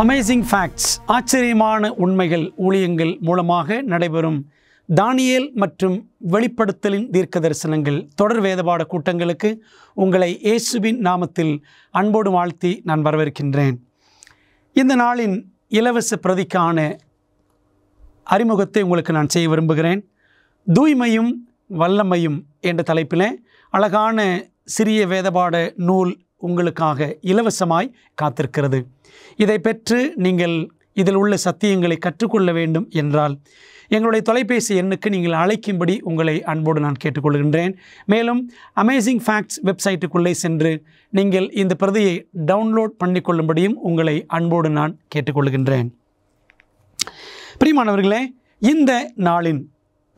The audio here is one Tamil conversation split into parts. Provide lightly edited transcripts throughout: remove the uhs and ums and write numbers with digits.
அமேசிங் ஃபேக்ட்ஸ், ஆச்சரியமான உண்மைகள் ஊழியங்கள் மூலமாக நடைபெறும் தானியேல் மற்றும் வெளிப்படுத்தலின் தீர்க்க தரிசனங்கள் தொடர் வேதபாட கூட்டங்களுக்கு உங்களை இயேசுவின் நாமத்தில் அன்போடு வாழ்த்தி நான் வரவேற்கின்றேன். இந்த நாளின் இலவச பிரதிக்கான அறிமுகத்தை உங்களுக்கு நான் செய்ய விரும்புகிறேன். தூய்மையும் வல்லமையும் என்ற தலைப்பில் அழகான சிறிய வேதபாட நூல் உங்களுக்காக இலவசமாய் காத்திருக்கிறது. இதை பெற்று நீங்கள் இதில் உள்ள சத்தியங்களை கற்றுக்கொள்ள வேண்டும் என்றால் எங்களுடைய தொலைபேசி எண்ணுக்கு நீங்கள் அழைக்கும்படி உங்களை அன்போடு நான் கேட்டுக்கொள்கின்றேன். மேலும் அமேசிங் ஃபேக்ட்ஸ் வெப்சைட்டுக்குள்ளே சென்று நீங்கள் இந்த பிரதியை டவுன்லோட் பண்ணிக்கொள்ளும்படியும் உங்களை அன்போடு நான் கேட்டுக்கொள்கின்றேன். பிரியமானவர்களே, இந்த நாளின்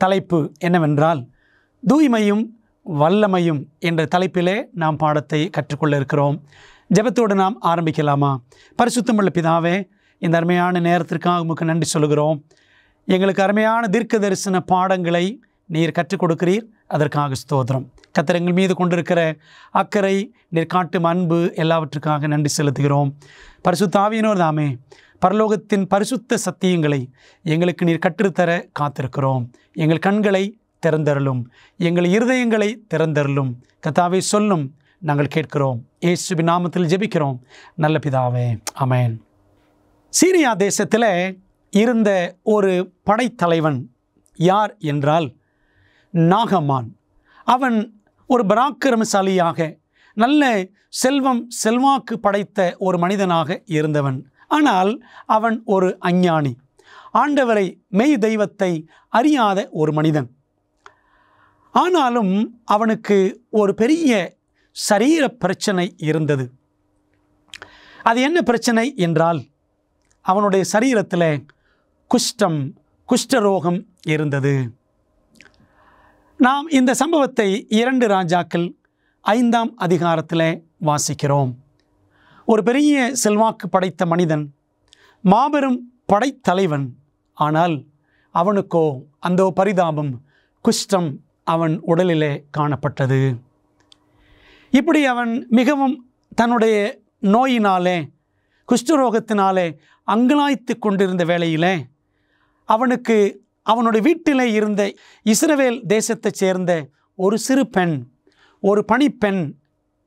தலைப்பு என்னவென்றால் தூய்மையும் வல்லமையும் என்ற தலைப்பிலே நாம் பாடத்தை கற்றுக்கொள்ள இருக்கிறோம். ஜெபத்தோடு நாம் ஆரம்பிக்கலாமா? பரிசுத்தமுள்ள பிதாவே, இந்த அருமையான நேரத்திற்காக உமக்கு நன்றி சொல்கிறோம். எங்களுக்கு அருமையான தீர்க்க தரிசன பாடங்களை நீர் கற்றுக் கொடுக்கிறீர், அதற்காக ஸ்தோத்திரம். கர்த்தர் எங்கள் மீது கொண்டிருக்கிற அக்கறை, நீர் காட்டும் அன்பு எல்லாவற்றுக்காக நன்றி செலுத்துகிறோம். பரிசுத்த ஆவியினோர் தாமே பரலோகத்தின் பரிசுத்த சத்தியங்களை எங்களுக்கு நீர் கற்றுத்தர காத்திருக்கிறோம். எங்கள் கண்களை திறந்தருளும், எங்கள் இருதயங்களை திறந்தருளும். கர்த்தாவே சொல்லும், நாங்கள் கேட்கிறோம். இயேசுவின் நாமத்தில் ஜெபிக்கிறோம் நல்ல பிதாவே, ஆமென். சீரியா தேசத்தில் இருந்த ஒரு படைத்தலைவன் யார் என்றால் நாகமான். அவன் ஒரு பராக்கிரமசாலியாக நல்ல செல்வாக்கு படைத்த ஒரு மனிதனாக இருந்தவன். ஆனால் அவன் ஒரு அஞ்ஞானி, ஆண்டவரை மெய் தெய்வத்தை அறியாத ஒரு மனிதன். ஆனாலும் அவனுக்கு ஒரு பெரிய சரீர பிரச்சனை இருந்தது. அது என்ன பிரச்சனை என்றால் அவனுடைய சரீரத்தில் குஷ்டரோகம் இருந்தது. நாம் இந்த சம்பவத்தை 2 ராஜாக்கள் 5ஆம் அதிகாரத்தில் வாசிக்கிறோம். ஒரு பெரிய செல்வாக்கு படைத்த மனிதன், மாபெரும் படைத்தலைவன். ஆனால் அவனுக்கோ அந்த பரிதாபம், குஷ்டம் அவன் உடலிலே காணப்பட்டது. இப்படி அவன் மிகவும் தன்னுடைய நோயினாலே, குஷ்டரோகத்தினாலே அங்கலாய்த்து கொண்டிருந்த வேளையிலே அவனுக்கு அவனுடைய வீட்டிலே இருந்த இஸ்ரவேல் தேசத்தைச் சேர்ந்த ஒரு சிறு பெண், ஒரு பணிப்பெண்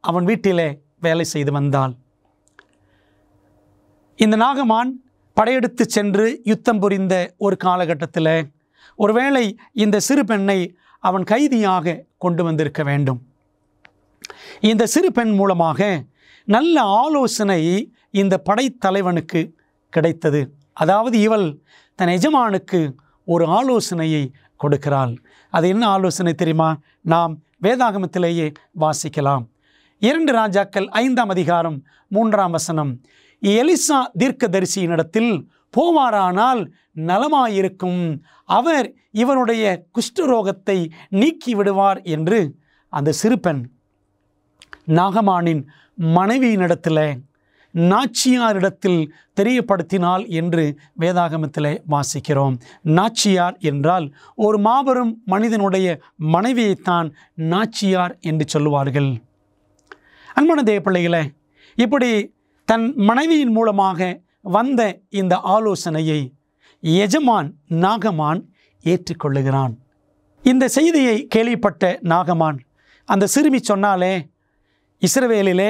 அவன் வீட்டிலே வேலை செய்து வந்தாள். இந்த நாகமான் படையெடுத்து சென்று யுத்தம் புரிந்த ஒரு காலகட்டத்தில் ஒருவேளை இந்த சிறு பெண்ணை அவன் கைதியாக கொண்டு வந்திருக்க வேண்டும். இந்த சிறு பெண் மூலமாக நல்ல ஆலோசனை இந்த படைத்தலைவனுக்கு கிடைத்தது. அதாவது இவள் தன் எஜமானுக்கு ஒரு ஆலோசனையை கொடுக்கிறாள். அது என்ன ஆலோசனை தெரியுமா? நாம் வேதாகமத்திலேயே வாசிக்கலாம். 2 ராஜாக்கள் 5ஆம் அதிகாரம் 3ஆம் வசனம். எலிசா தீர்க்கதரிசியினிடத்தில் போவாரானால் நலமாயிருக்கும், அவர் இவனுடைய குஷ்டரோகத்தை நீக்கி விடுவார் என்று அந்த சிறு பெண் நாகமானின் மனைவியினிடத்தில், நாச்சியாரிடத்தில் தெரியப்படுத்தினாள் என்று வேதாகமத்தில் வாசிக்கிறோம். நாச்சியார் என்றால் ஒரு மாபெரும் மனிதனுடைய மனைவியைத்தான் நாச்சியார் என்று சொல்லுவார்கள். அன்பான தேவ பிள்ளைகளே, இப்படி தன் மனைவியின் மூலமாக வந்த இந்த ஆலோசனையை எஜமான் நாகமான் ஏற்றுக்கொள்ளுகிறான். இந்த செய்தியை கேள்விப்பட்ட நாகமான் அந்த சிறுமி சொன்னாலே, இஸ்ரவேலிலே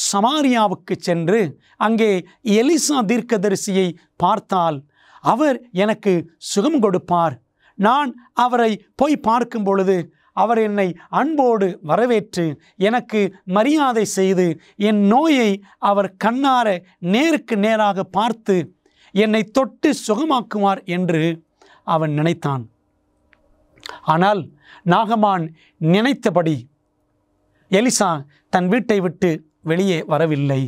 சமாரியாவுக்கு சென்று அங்கே எலிசா தீர்க்கதரிசியை பார்த்தால் அவர் எனக்கு சுகம் கொடுப்பார். நான் அவரை போய் பார்க்கும் பொழுது அவர் என்னை அன்போடு வரவேற்று எனக்கு மரியாதை செய்து என் நோயை அவர் கண்ணார நேருக்கு நேராக பார்த்து என்னை தொட்டு சுகமாக்குவார் என்று அவன் நினைத்தான். ஆனால் நாகமான் நினைத்தபடி எலிசா தன் வீட்டை விட்டு வெளியே வரவில்லை.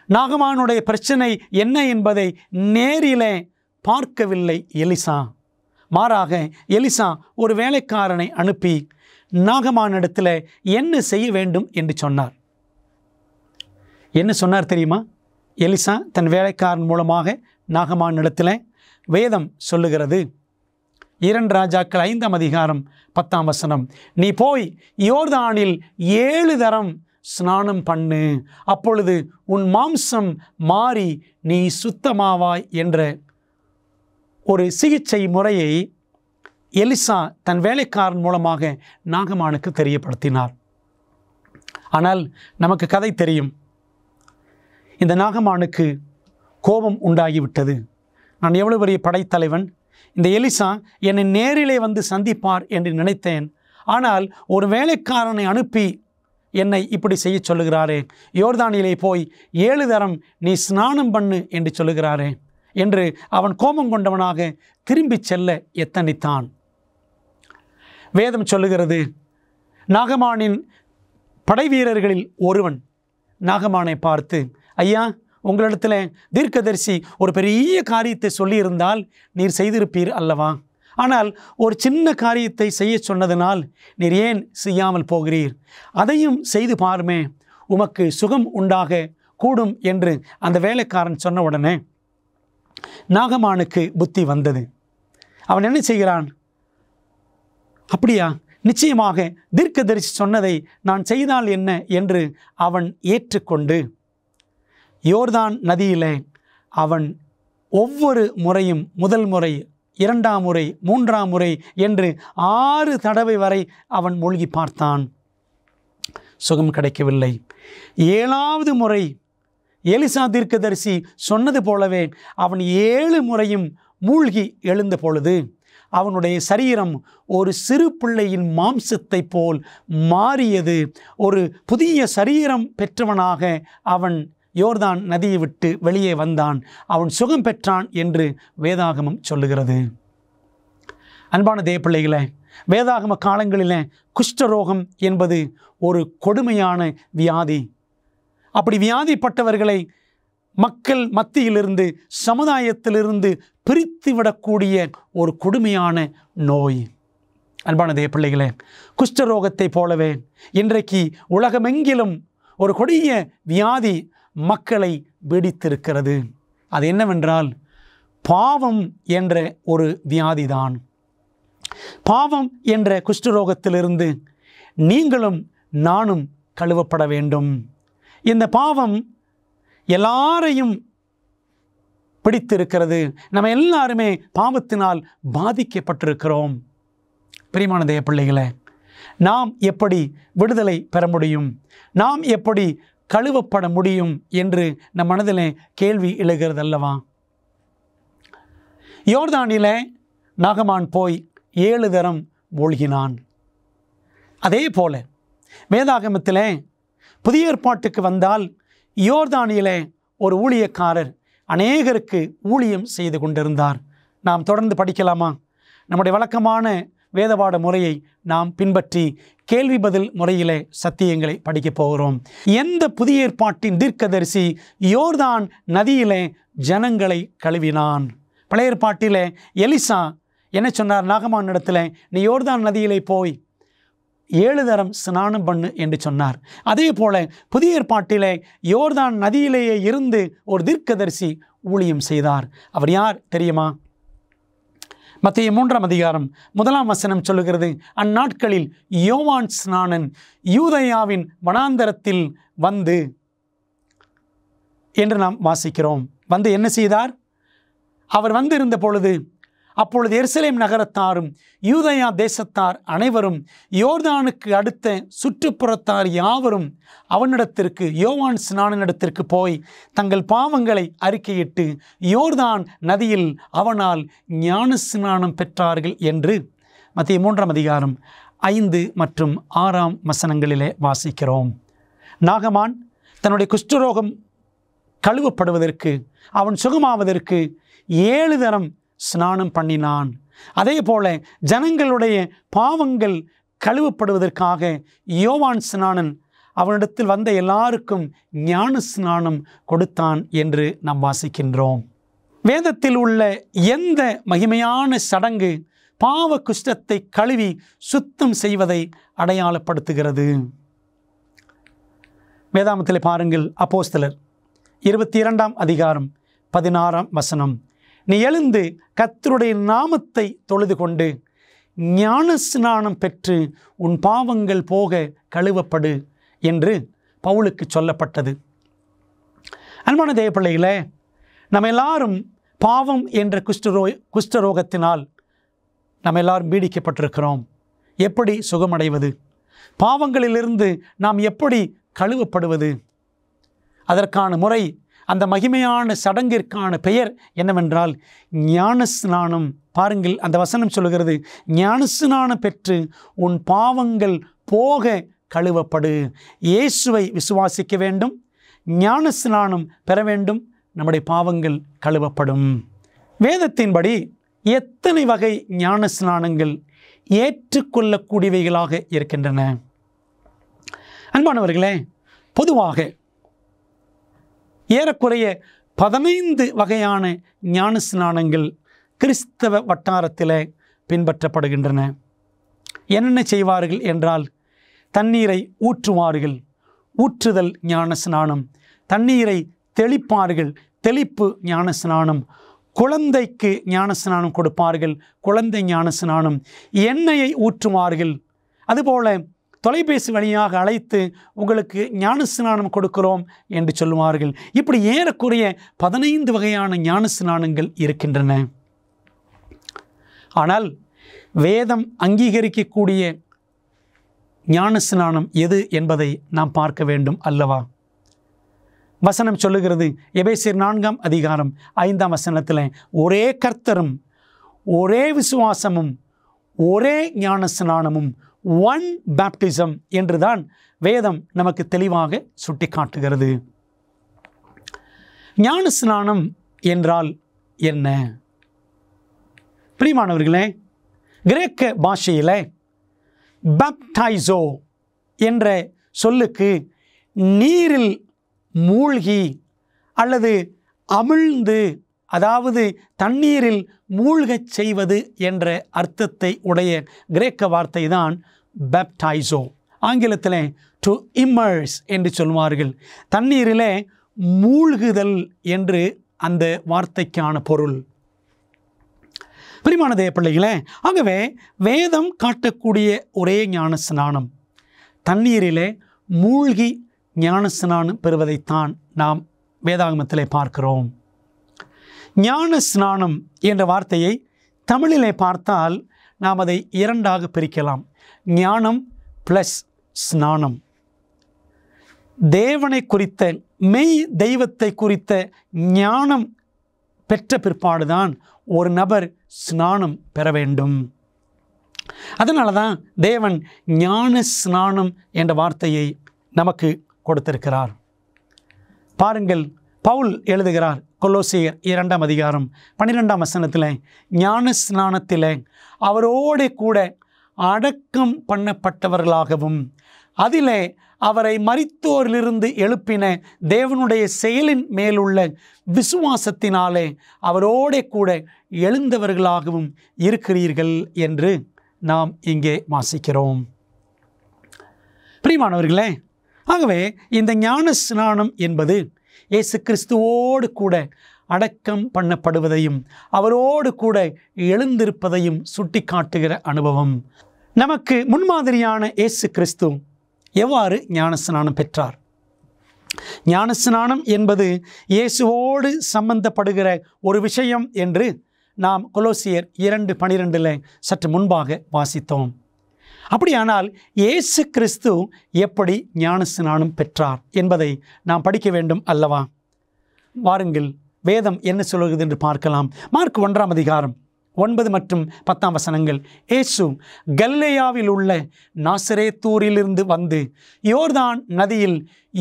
நாகமானுடைய பிரச்சனை என்ன என்பதை நேரிலே பார்க்கவில்லை எலிசா. மாறாக எலிசா ஒரு வேலைக்காரனை அனுப்பி நாகமானிடத்தில் என்ன செய்ய வேண்டும் என்று சொன்னார். என்ன சொன்னார் தெரியுமா? எலிசா தன் வேலைக்காரன் மூலமாக நாகமானிடத்தில் வேதம் சொல்லுகிறது. 2 ராஜாக்கள் 5ஆம் அதிகாரம் 10ஆம் வசனம். நீ போய் யோர்தானில் 7 தரம் ஸ்நானம் பண்ணு, அப்பொழுது உன் மாம்சம் மாறி நீ சுத்தமாவாய் என்ற ஒரு சிகிச்சை முறையை எலிசா தன் வேலைக்காரன் மூலமாக நாகமானுக்கு தெரியப்படுத்தினார். ஆனால் நமக்கு கதை தெரியும். இந்த நாகமானுக்கு கோபம் உண்டாகிவிட்டது. நான் எவ்வளவு பெரிய படைத்தலைவன், இந்த எலிசா என்னை நேரிலே வந்து சந்திப்பார் என்று நினைத்தேன். ஆனால் ஒரு வேலைக்காரனை அனுப்பி என்னை இப்படி செய்ய சொல்லுகிறாரே, யோர்தானிலே போய் 7 தரம் நீ ஸ்நானம் பண்ணு என்று சொல்லுகிறாரே என்று அவன் கோபம் கொண்டவனாக திரும்பி செல்ல எத்தனித்தான். வேதம் சொல்லுகிறது, நாகமானின் படை வீரர்களில் ஒருவன் நாகமானை பார்த்து, ஐயா, உங்களிடத்தில் தீர்க்கதரிசி ஒரு பெரிய காரியத்தை சொல்லியிருந்தால் நீர் செய்திருப்பீர் அல்லவா? ஆனால் ஒரு சின்ன காரியத்தை செய்ய சொன்னதனால் நீர் ஏன் செய்யாமல் போகிறீர்? அதையும் செய்து பாருமே, உமக்கு சுகம் உண்டாக கூடும் என்று அந்த வேலைக்காரன் சொன்ன உடனே நாகமானுக்கு புத்தி வந்தது. அவன் என்ன செய்கிறான்? அப்படியா, நிச்சயமாக தீர்க்கதரிசி சொன்னதை நான் செய்தால் என்ன என்று அவன் ஏற்றுக்கொண்டு யோர்தான் நதியிலே அவன் ஒவ்வொரு முறையும், முதல் முறை, 2ஆம் முறை, 3ஆம் முறை என்று 6 தடவை வரை அவன் மூழ்கி பார்த்தான். சுகம் கிடைக்கவில்லை. 7ஆவது முறை எலிசா தீர்க்கதரிசி சொன்னது போலவே அவன் 7 முறையும் மூழ்கி எழுந்த பொழுது அவனுடைய சரீரம் ஒரு சிறு பிள்ளையின் மாம்சத்தை போல் மாறியது. ஒரு புதிய சரீரம் பெற்றவனாக அவன் யோர்தான் நதியை விட்டு வெளியே வந்தான். அவன் சுகம் பெற்றான் என்று வேதாகமம் சொல்லுகிறது. அன்பான தேவப்பிள்ளைகளே, வேதாகம காலங்களில் குஷ்டரோகம் என்பது ஒரு கொடுமையான வியாதி. அப்படி வியாதிப்பட்டவர்களை மக்கள் மத்தியிலிருந்து, சமுதாயத்திலிருந்து பிரித்துவிடக்கூடிய ஒரு கொடுமையான நோய். அன்பான தேவப்பிள்ளைகளே, குஷ்டரோகத்தை போலவே இன்றைக்கு உலகமெங்கிலும் ஒரு கொடிய வியாதி மக்களை பீடித்திருக்கிறது. அது என்னவென்றால் பாவம் என்ற ஒரு வியாதிதான். பாவம் என்ற குஷ்டரோகத்திலிருந்து நீங்களும் நானும் கழுவப்பட வேண்டும். இந்த பாவம் எல்லாரையும் பிடித்திருக்கிறது. நம்ம எல்லாருமே பாவத்தினால் பாதிக்கப்பட்டிருக்கிறோம். பிரியமான தேவப்பிள்ளைகளே, நாம் எப்படி விடுதலை பெற முடியும்? நாம் எப்படி கழுவப்பட முடியும் என்று நம் மனதிலே கேள்வி எழுகிறது அல்லவா? யோர்தானிலே நாகமான் போய் 7 தரம் மூழ்கினான். அதே போல வேதாகமத்திலே புதிய ஏற்பாட்டுக்கு வந்தால் யோர்தானிலே ஒரு ஊழியக்காரர் அநேகருக்கு ஊழியம் செய்து கொண்டிருந்தார். நாம் தொடர்ந்து படிக்கலாமா? நம்முடைய வழக்கமான வேதபாட முறையை நாம் பின்பற்றி கேள்வி பதில் முறையிலே சத்தியங்களை படிக்கப் போகிறோம். எந்த புதிய ஏற்பாட்டின் தீர்க்கதரிசி யோர்தான் நதியிலே ஜனங்களை கழுவினான்? பழைய ஏற்பாட்டிலே எலிசா என்ன சொன்னார்? நாகமான் இடத்துல, நீ யோர்தான் நதியிலே போய் 7 தரம் ஸ்நானம் பண்ணு என்று சொன்னார். அதே போல புதிய ஏற்பாட்டிலே யோர்தான் நதியிலேயே இருந்து ஒரு தீர்க்கதரிசி ஊழியம் செய்தார். அவர் யார் தெரியுமா? மத்தேயு 3ஆம் அதிகாரம் 1ஆம் வசனம் சொல்லுகிறது, அந்நாட்களில் யோவான் ஸ்நானன் யூதேயாவின் வனாந்தரத்தில் வந்து என்று நாம் வாசிக்கிறோம். வந்து என்ன செய்தார்? அவர் வந்திருந்த பொழுது, அப்பொழுது எருசலேம் நகரத்தாரும் யூதேயா தேசத்தார் அனைவரும் யோர்தானுக்கு அடுத்த சுற்றுப்புறத்தார் யாவரும் அவனிடத்திற்கு, யோவான் ஸ்நானனிடத்திற்கு போய் தங்கள் பாவங்களை அறிக்கையிட்டு யோர்தான் நதியில் அவனால் ஞான ஸ்நானம் பெற்றார்கள் என்று மத்தேயு 3ஆம் அதிகாரம் 5 மற்றும் 6ஆம் வசனங்களிலே வாசிக்கிறோம். நாகமான் தன்னுடைய குஷ்டரோகம் கழுவப்படுவதற்கு, அவன் சுகமாவதற்கு 7 தரம் ஸ்நானம் பண்ணினான். அதே போல ஜனங்களுடைய பாவங்கள் கழுவப்படுவதற்காக யோவான் ஸ்நானன் அவனிடத்தில் வந்த எல்லாருக்கும் ஞான ஸ்நானம் கொடுத்தான் என்று நாம் வாசிக்கின்றோம். வேதத்தில் உள்ள எந்த மகிமையான சடங்கு பாவ குஷ்டத்தை கழுவி சுத்தம் செய்வதை அடையாளப்படுத்துகிறது? வேதாமத்தில் பாருங்கள், அப்போஸ்தலர் 22ஆம் அதிகாரம் 16ஆம் வசனம், நீ எழுந்து கர்த்தருடைய நாமத்தை தொழுது கொண்டு ஞான ஸ்நானம் பெற்று உன் பாவங்கள் போக கழுவப்படு என்று பவுலுக்கு சொல்லப்பட்டது. அன்பான தேவ பிள்ளைகளே, நம்ம எல்லாரும் பாவம் என்ற குஷ்டரோகத்தினால் நம்ம எல்லாரும் பீடிக்கப்பட்டிருக்கிறோம். எப்படி சுகமடைவது? பாவங்களிலிருந்து நாம் எப்படி கழுவப்படுவது? அதற்கான முறை, அந்த மகிமையான சடங்கிற்கான பெயர் என்னவென்றால் ஞானஸ்நானம். பாருங்கள், அந்த வசனம் சொல்லுகிறது, ஞானஸ்நானம் பெற்று உன் பாவங்கள் போக கழுவப்படு. இயேசுவை விசுவாசிக்க வேண்டும், ஞானஸ்நானம் பெற வேண்டும், நம்முடைய பாவங்கள் கழுவப்படும். வேதத்தின்படி எத்தனை வகை ஞானஸ்நானங்கள் ஏற்றுக்கொள்ளக்கூடியவைகளாக இருக்கின்றன? அன்பானவர்களே, பொதுவாக ஏறக்குறைய 15 வகையான ஞானஸ்நானங்கள் கிறிஸ்தவ வட்டாரத்தில் பின்பற்றப்படுகின்றன. என்னென்ன செய்வார்கள் என்றால், தண்ணீரை ஊற்றுவார்கள், ஊற்றுதல் ஞானஸ்நானம். தண்ணீரை தெளிப்பார்கள், தெளிப்பு ஞானஸ்நானம். குழந்தைக்கு ஞானஸ்நானம் கொடுப்பார்கள், குழந்தை ஞானஸ்நானம். எண்ணெயை ஊற்றுவார்கள். அதுபோல தொலைபேசி வழியாக அழைத்து உங்களுக்கு ஞானஸ்நானம் கொடுக்கிறோம் என்று சொல்லுவார்கள். இப்படி ஏறக்குறைய 15 வகையான ஞானஸ்நானங்கள் இருக்கின்றன. ஆனால் வேதம் அங்கீகரிக்கக்கூடிய ஞானஸ்நானம் எது என்பதை நாம் பார்க்க வேண்டும் அல்லவா? வசனம் சொல்லுகிறது, எபேசியர் 4ஆம் அதிகாரம் 5ஆம் வசனத்தில், ஒரே கர்த்தரும் ஒரே விசுவாசமும் ஒரே ஞானஸ்நானமும், ஒன் பேப்டிசம் என்றுதான் வேதம் நமக்கு தெளிவாக சுட்டி காட்டுகிறது. ஞானஸ்நானம் என்றால் என்ன? பிரியமானவர்களே, கிரேக்க பாஷையில் பேப்டைசோ என்ற சொல்லுக்கு நீரில் மூழ்கி அல்லது அமிழ்ந்து, அதாவது தண்ணீரில் மூழ்கச் செய்வது என்ற அர்த்தத்தை உடைய கிரேக்க வார்த்தை தான் பேப்டைசோ. ஆங்கிலத்தில் டு இம்மர்ஸ் என்று சொல்வார்கள். தண்ணீரிலே மூழ்குதல் என்று அந்த வார்த்தைக்கான பொருள். பிரியமான தேவ பிள்ளைகளே, ஆகவே வேதம் காட்டக்கூடிய ஒரே ஞானஸ்நானம் தண்ணீரிலே மூழ்கி ஞானஸ்நானம் பெறுவதைத்தான் நாம் வேதாகமத்திலே பார்க்கிறோம். ஞானஸ்நானம் என்ற வார்த்தையை தமிழிலே பார்த்தால் நாம் அதை இரண்டாக பிரிக்கலாம். ஞானம் ப்ளஸ் ஸ்நானம். தேவனை குறித்த, மெய் தெய்வத்தை குறித்த ஞானம் பெற்ற பிற்பாடுதான் ஒரு நபர் ஸ்நானம் பெற வேண்டும். அதனால தான் தேவன் ஞான ஸ்நானம் என்ற வார்த்தையை நமக்கு கொடுத்திருக்கிறார். பாருங்கள், பவுல் எழுதுகிறார் கொலோசியர் 2ஆம் அதிகாரம் 12ஆம் வசனத்தில், ஞான ஸ்நானத்தில் அவரோடு கூட அடக்கம் பண்ணப்பட்டவர்களாகவும் அதிலே அவரை மரித்தோரிலிருந்து எழுப்பின தேவனுடைய செயலின் மேலுள்ள விசுவாசத்தினாலே அவரோடு கூட எழுந்தவர்களாகவும் இருக்கிறீர்கள் என்று நாம் இங்கே வாசிக்கிறோம். பிரியமானவர்களே, ஆகவே இந்த ஞான ஸ்நானம் என்பது இயேசு கிறிஸ்துவோடு கூட அடக்கம் பண்ணப்படுவதையும் அவரோடு கூட எழுந்திருப்பதையும் சுட்டி காட்டுகிற அனுபவம். நமக்கு முன்மாதிரியான இயேசு கிறிஸ்து எவ்வாறு ஞானஸ்நானம் பெற்றார்? ஞானஸ்நானம் என்பது இயேசுவோடு சம்பந்தப்படுகிற ஒரு விஷயம் என்று நாம் கொலோசியர் 2:12 சற்று முன்பாக வாசித்தோம். அப்படியானால் இயேசு கிறிஸ்து எப்படி ஞானஸ்நானம் பெற்றார் என்பதை நாம் படிக்க வேண்டும் அல்லவா? வாருங்கள், வேதம் என்ன சொல்கிறது என்று பார்க்கலாம். மார்க் 1ஆம் அதிகாரம் 9 மற்றும் 10ஆம் வசனங்கள். இயேசு கலிலேயாவில் உள்ள நாசரேத்தூரிலிருந்து வந்து யோர்தான் நதியில்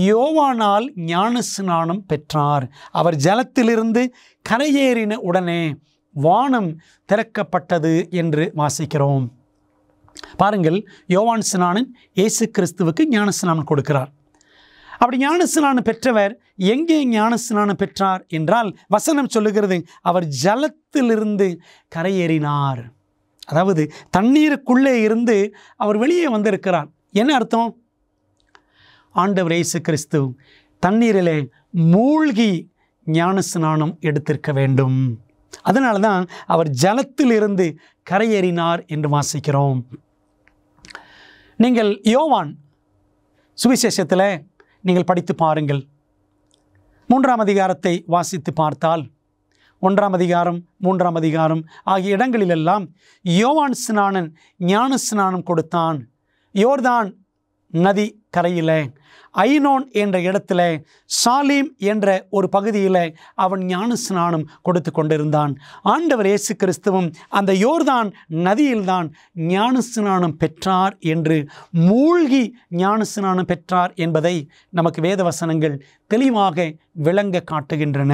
யோவானால் ஞானஸ்நானம் பெற்றார். அவர் ஜலத்திலிருந்து கரையேறின உடனே வானம் திறக்கப்பட்டது என்று வாசிக்கிறோம். பாருங்கள், யோவான் ஸ்நானன் இயேசு கிறிஸ்துவுக்கு ஞானஸ்நானம் கொடுக்கிறார். அப்படி ஞானஸ்நானம் பெற்றவர் எங்கே ஞானஸ்நானம் பெற்றார் என்றால் வசனம் சொல்லுகிறது, அவர் ஜலத்திலிருந்து கரையேறினார். அதாவது தண்ணீருக்குள்ளே இருந்து அவர் வெளியே வந்திருக்கிறார். என்ன அர்த்தம்? ஆண்டவர் இயேசு கிறிஸ்து தண்ணீரிலே மூழ்கி ஞானஸ்நானம் எடுத்திருக்க வேண்டும். அதனால தான் அவர் ஜலத்திலிருந்து கரையேறினார் என்று வாசிக்கிறோம். நீங்கள் யோவான் சுவிசேஷத்தில் நீங்கள் படித்து பாருங்கள். 3ஆம் அதிகாரத்தை வாசித்து பார்த்தால் 1ஆம் அதிகாரம் 3ஆம் அதிகாரம் ஆகிய இடங்களிலெல்லாம் யோவான் ஸ்நானன் ஞான ஸ்நானம் கொடுத்தான். யோர்தான் நதி கரையில் ஐனோன் என்ற இடத்துல சாலீம் என்ற ஒரு பகுதியில் அவன் ஞான ஸ்நானம் கொடுத்து கொண்டிருந்தான். ஆண்டவர் இயேசு கிறிஸ்துவும் அந்த யோர்தான் நதியில்தான் ஞான ஸ்நானம் பெற்றார் என்று, மூழ்கி ஞான ஸ்நானம் பெற்றார் என்பதை நமக்கு வேத வசனங்கள் தெளிவாக விளங்க காட்டுகின்றன.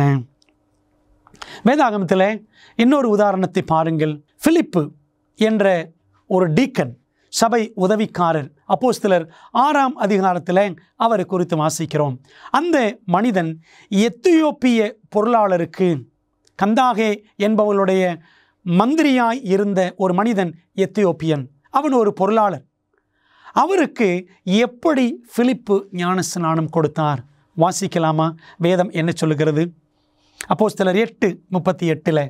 வேதாகமத்தில் இன்னொரு உதாரணத்தை பாருங்கள். பிலிப்பு என்ற ஒரு டீக்கன், சபை உதவிக்காரர், அப்போஸ்தலர் 6ஆம் அதிகாரத்தில் அவரை குறித்து வாசிக்கிறோம். அந்த மனிதன் எத்தியோப்பிய பொருளாளருக்கு, கந்தாகே என்பவளுடைய மந்திரியாய் இருந்த ஒரு மனிதன், எத்தியோப்பியன், அவன் ஒரு பொருளாளர். அவருக்கு எப்படி பிலிப்பு ஞானஸ்நானம் கொடுத்தார் வாசிக்கலாமா? வேதம் என்ன சொல்லுகிறது? அப்போஸ்தலர் 8:38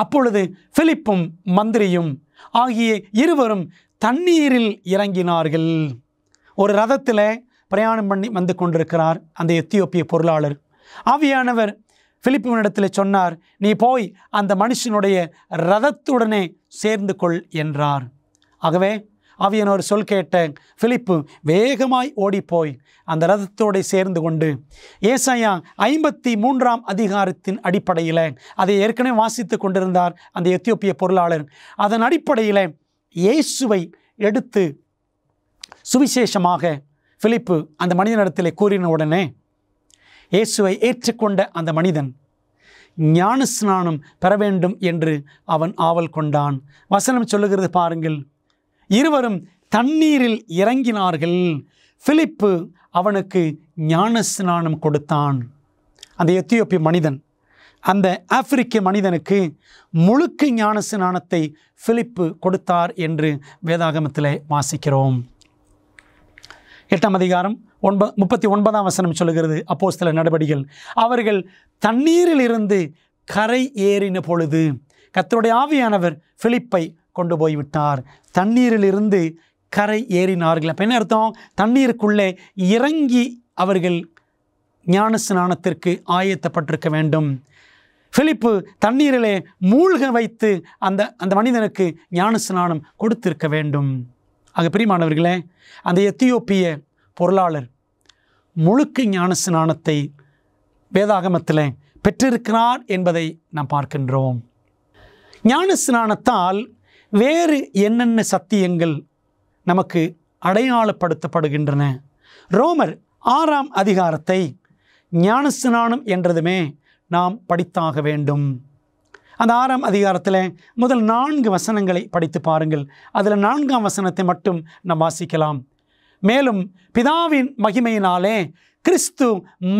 அப்பொழுது பிலிப்பும் மந்திரியும் ஆகிய இருவரும் தண்ணீரில் இறங்கினார்கள். ஒரு ரதத்தில் பிரயாணம் பண்ணி வந்து கொண்டிருக்கிறார் அந்த எத்தியோப்பிய பொருளாளர். ஆவியானவர் பிலிப்புவினிடத்தில் சொன்னார், நீ போய் அந்த மனுஷனுடைய ரதத்துடனே சேர்ந்து கொள் என்றார். ஆகவே ஆவியானவர் சொல் கேட்ட பிலிப்பு வேகமாய் ஓடிப்போய் அந்த ரதத்தோடு சேர்ந்து கொண்டு, ஏசாயா 53ஆம் அதிகாரத்தின் அடிப்படையில், அதை ஏற்கனவே வாசித்து கொண்டிருந்தார் அந்த எத்தியோப்பிய பொருளாளர், அதன் அடிப்படையில் இயேசுவை எடுத்து சுவிசேஷமாக பிலிப்பு அந்த மனிதனிடத்தில் கூறின உடனே இயேசுவை ஏற்றுக்கொண்ட அந்த மனிதன் ஞானஸ்நானம் பெற வேண்டும் என்று அவன் ஆவல் கொண்டான். வசனம் சொல்லுகிறது பாருங்கள், இருவரும் தண்ணீரில் இறங்கினார்கள். பிலிப்பு அவனுக்கு ஞானஸ்நானம் கொடுத்தான். அந்த எத்தியோப்பிய மனிதன், அந்த ஆப்பிரிக்க மனிதனுக்கு முழுக்க ஞானஸ்நானத்தை பிலிப்பு கொடுத்தார் என்று வேதாகமத்தில் வாசிக்கிறோம். 8ஆம் அதிகாரம் 39ஆம் வசனம் சொல்லுகிறது, அப்போஸ்தலர் நடபடிகள், அவர்கள் தண்ணீரில் இருந்து கரை ஏறின பொழுது கர்த்தருடைய ஆவியானவர் பிலிப்பை கொண்டு போய்விட்டார். தண்ணீரில் இருந்து கரை ஏறினார்கள். அப்போ என்ன அர்த்தம்? தண்ணீருக்குள்ளே இறங்கி அவர்கள் ஞானஸ்நானத்திற்கு ஆயத்தப்பட்டிருக்க வேண்டும். பிலிப்பு தண்ணீரிலே மூழ்க வைத்து அந்த மனிதனுக்கு ஞானஸ்நானம் கொடுத்திருக்க வேண்டும். ஆக பிரியமானவர்களே, அந்த எத்தியோப்பிய பொருளாளர் முழுக்க ஞானஸ்நானத்தை வேதாகமத்தில் பெற்றிருக்கிறார் என்பதை நாம் பார்க்கின்றோம். ஞானஸ்நானத்தால் வேறு என்னென்ன சத்தியங்கள் நமக்கு அடையாளப்படுத்தப்படுகின்றன? ரோமர் 6ஆம் அதிகாரத்தை ஞானஸ்நானம் என்றதுமே நாம் படித்தாக வேண்டும். அந்த 6ஆம் அதிகாரத்தில் முதல் 4 வசனங்களை படித்து பாருங்கள். அதில் 4ஆம் வசனத்தை மட்டும் நாம் வாசிக்கலாம். மேலும் பிதாவின் மகிமையினாலே கிறிஸ்து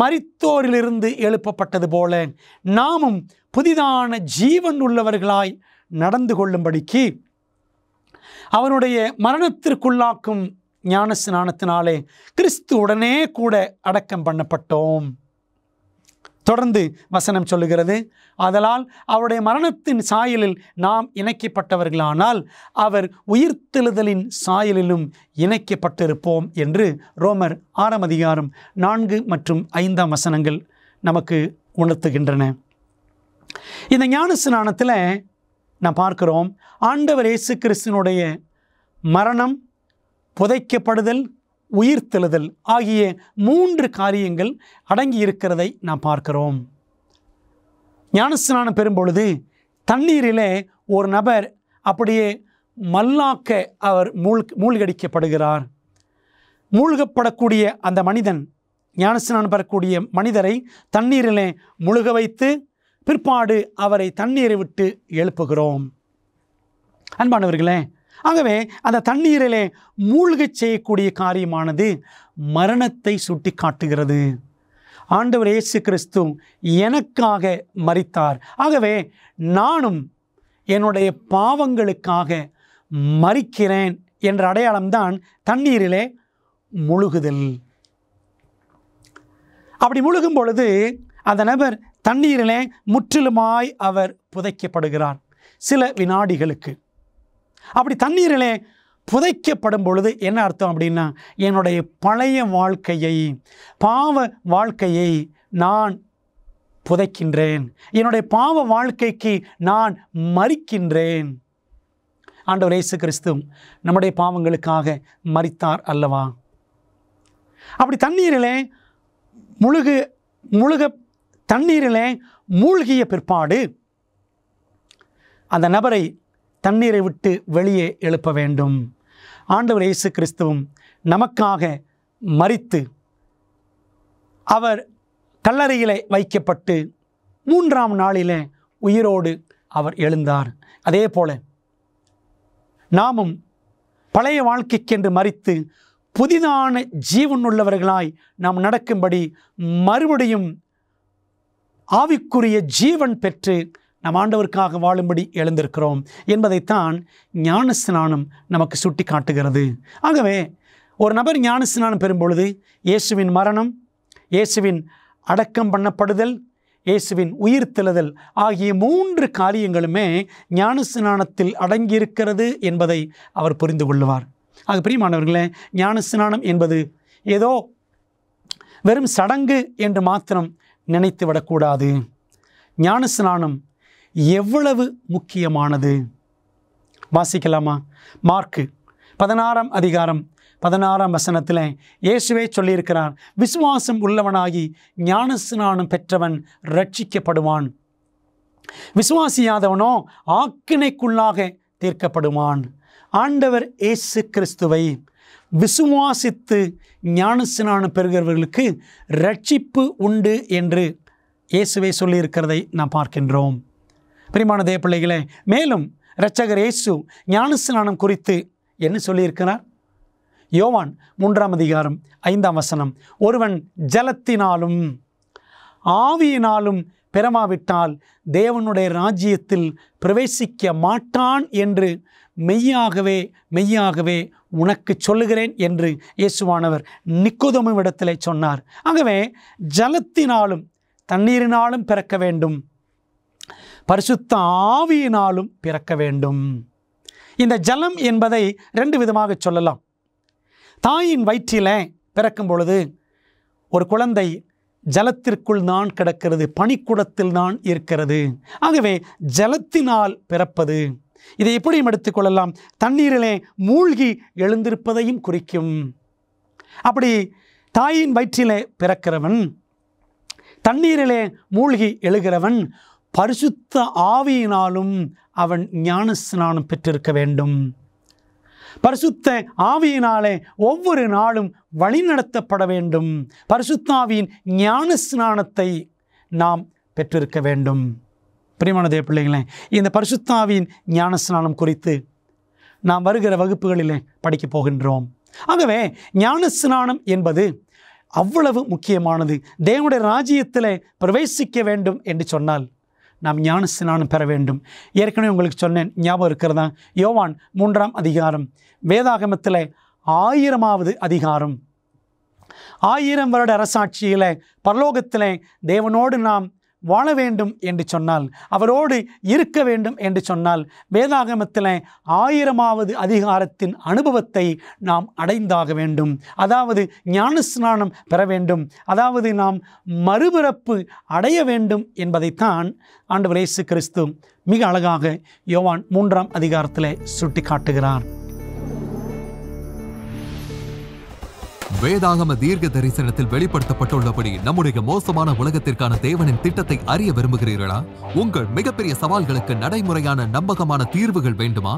மரித்தோரிலிருந்து எழுப்பப்பட்டது போல நாமும் புதிதான ஜீவன் உள்ளவர்களாய் நடந்து கொள்ளும்படிக்கு அவனுடைய மரணத்திற்குள்ளாக்கும் ஞானஸ்நானத்தினாலே கிறிஸ்து உடனே கூட அடக்கம் பண்ணப்பட்டோம். தொடர்ந்து வசனம் சொல்லுகிறது, ஆதலால் அவருடைய மரணத்தின் சாயலில் நாம் இணைக்கப்பட்டவர்களானால் அவர் உயிர்த்தெழுதலின் சாயலிலும் இணைக்கப்பட்டிருப்போம் என்று ரோமர் 6ஆம் அதிகாரம் 4 மற்றும் 5ஆம் வசனங்கள் நமக்கு உணர்த்துகின்றன. இந்த ஞானஸ்நானத்தில் நாம் பார்க்கிறோம், ஆண்டவர் இயேசு கிறிஸ்துவினுடைய மரணம், புதைக்கப்படுதல், உயிர்த்தெழுதல் ஆகிய 3 காரியங்கள் அடங்கி இருக்கிறதை நாம் பார்க்கிறோம். ஞானஸ்நானம் பெறும்பொழுது தண்ணீரிலே ஒரு நபர் அப்படியே மல்லாக்க அவர் மூழ்கடிக்கப்படுகிறார். மூழ்கப்படக்கூடிய அந்த மனிதன், ஞானஸ்நானம் பெறக்கூடிய மனிதரை தண்ணீரிலே முழுக வைத்து பிற்பாடு அவரை தண்ணீரை விட்டு எழுப்புகிறோம். அன்பானவர்களே, ஆகவே அந்த தண்ணீரிலே மூழ்கச் செய்யக்கூடிய காரியமானது மரணத்தை சுட்டி காட்டுகிறது. ஆண்டவர் இயேசு கிறிஸ்து எனக்காக மரித்தார். ஆகவே நானும் என்னுடைய பாவங்களுக்காக மரிக்கிறேன் என்ற அடையாளம்தான் தண்ணீரிலே முழுகுதல். அப்படி முழுகும் பொழுது அந்த நபர் தண்ணீரிலே முற்றிலுமாய் அவர் புதைக்கப்படுகிறார் சில வினாடிகளுக்கு. அப்படி தண்ணீரிலே புதைக்கப்படும் பொழுது என்ன அர்த்தம் அப்படின்னா, என்னுடைய பழைய வாழ்க்கையை, பாவ வாழ்க்கையை நான் புதைக்கின்றேன், என்னுடைய பாவ வாழ்க்கைக்கு நான் மரிக்கின்றேன். ஆண்டவர் இயேசு கிறிஸ்து நம்முடைய பாவங்களுக்காக மரித்தார் அல்லவா? அப்படி தண்ணீரிலே தண்ணீரிலே மூழ்கிய பிற்பாடு அந்த நபரை தண்ணீரை விட்டு வெளியே எழுப்ப வேண்டும். ஆண்டவர் இயேசு கிறிஸ்துவும் நமக்காக மரித்து அவர் கல்லறையிலே வைக்கப்பட்டு 3ஆம் நாளிலே உயிரோடு அவர் எழுந்தார். அதே போல நாமும் பழைய வாழ்க்கைக்கென்று மரித்து புதிதான ஜீவனுள்ளவர்களாய் நாம் நடக்கும்படி மறுபடியும் ஆவிக்குரிய ஜீவன் பெற்று நம் ஆண்டவருக்காக வாழும்படி எழுந்திருக்கிறோம் என்பதைத்தான் ஞானஸ்நானம் நமக்கு சுட்டி காட்டுகிறது. ஆகவே ஒரு நபர் ஞானஸ்நானம் பெறும் பொழுது இயேசுவின் மரணம், இயேசுவின் அடக்கம் பண்ணப்படுதல், இயேசுவின் உயிர்த்தெழுதல் ஆகிய 3 காரியங்களுமே ஞானஸ்நானத்தில் அடங்கியிருக்கிறது என்பதை அவர் புரிந்து கொள்ளுவார். ஆக பிரியமானவர்களே, ஞானஸ்நானம் என்பது ஏதோ வெறும் சடங்கு என்று மாத்திரம் நினைத்து விடக்கூடாது. ஞானஸ்நானம் எவ்வளவு முக்கியமானது வாசிக்கலாமா? மார்க்கு 16ஆம் அதிகாரம் 16ஆம் வசனத்தில் இயேசுவே சொல்லியிருக்கிறார், விசுவாசம் உள்ளவனாகி ஞானஸ்நானம் பெற்றவன் ரட்சிக்கப்படுவான், விசுவாசியாதவனோ ஆக்கினைக்குள்ளாக தீர்க்கப்படுவான். ஆண்டவர் இயேசு கிறிஸ்துவை விசுவாசித்து ஞானஸ்நானம் பெறுகிறவர்களுக்கு ரட்சிப்பு உண்டு என்று இயேசுவே சொல்லியிருக்கிறதை நாம் பார்க்கின்றோம். பிரியமான தேவ பிள்ளைகளே, மேலும் இரட்சகர் இயேசு ஞானஸ்நானம் குறித்து என்ன சொல்லியிருக்கிறார்? யோவான் 3ஆம் அதிகாரம் 5ஆம் வசனம், ஒருவன் ஜலத்தினாலும் ஆவியினாலும் பெறமாவிட்டால் தேவனுடைய ராஜ்யத்தில் பிரவேசிக்க மாட்டான் என்று மெய்யாகவே மெய்யாகவே உனக்கு சொல்லுகிறேன் என்று இயேசுவானவர் நிக்கோதேமுவிடத்திலே சொன்னார். ஆகவே ஜலத்தினாலும் தண்ணீரினாலும் பிறக்க வேண்டும், பரிசுத்த ஆவியினாலும் பிறக்க வேண்டும். இந்த ஜலம் என்பதை 2 விதமாக சொல்லலாம். தாயின் வயிற்றிலே பிறக்கும் பொழுது ஒரு குழந்தை ஜலத்திற்குள் தான் கிடக்கிறது, பனிக்குடத்தில் தான் இருக்கிறது. ஆகவே ஜலத்தினால் பிறப்பது, இதை எப்படியும் எடுத்துக்கொள்ளலாம், தண்ணீரிலே மூழ்கி எழுந்திருப்பதையும் குறிக்கும். அப்படி தாயின் வயிற்றிலே பிறக்கிறவன், தண்ணீரிலே மூழ்கி எழுகிறவன் பரிசுத்த ஆவியினாலும் அவன் ஞானஸ்நானம் பெற்றிருக்க வேண்டும். பரிசுத்த ஆவியினாலே ஒவ்வொரு நாளும் வழிநடத்தப்பட வேண்டும். பரிசுத்த ஆவியின் ஞானஸ்நானத்தை நாம் பெற்றிருக்க வேண்டும். பிரியமான தேவ பிள்ளைகளே, இந்த பரிசுத்த ஆவியின் ஞானஸ்நானம் குறித்து நாம் வருகிற வகுப்புகளிலே படிக்கப் போகின்றோம். ஆகவே ஞானஸ்நானம் என்பது அவ்வளவு முக்கியமானது. தேவனுடைய ராஜ்யத்திலே பிரவேசிக்க வேண்டும் என்று சொன்னால் நாம் ஞானஸ்நானம் பெற வேண்டும். ஏற்கனவே உங்களுக்கு சொன்னேன், ஞாபகம் இருக்கிறதா? யோவான் 3ஆம் அதிகாரம், வேதாகமத்தில் 1000வது அதிகாரம், 1000 வருட அரசாட்சியில் பரலோகத்தில் தேவனோடு நாம் வாழ வேண்டும் என்று சொன்னால், அவரோடு இருக்க வேண்டும் என்று சொன்னால், வேதாகமத்தில் 1000வது அதிகாரத்தின் அனுபவத்தை நாம் அடைந்தாக வேண்டும். அதாவது ஞானஸ்நானம் பெற வேண்டும், அதாவது நாம் மறுபிறப்பு அடைய வேண்டும் என்பதைத்தான் ஆண்டவர் இயேசு கிறிஸ்து மிக அழகாக யோவான் 3ஆம் அதிகாரத்தில் சுட்டி காட்டுகிறார். வேதாகம தீர்க்க தரிசனத்தில் வெளிப்படுத்தப்பட்டுள்ளபடி நம்முடைய மோசமான உலகத்திற்கான தேவனின் திட்டத்தை அறிய விரும்புகிறீர்களா? உங்கள் மிகப்பெரிய சவால்களுக்கு நடைமுறையான நம்பகமான தீர்வுகள் வேண்டுமா?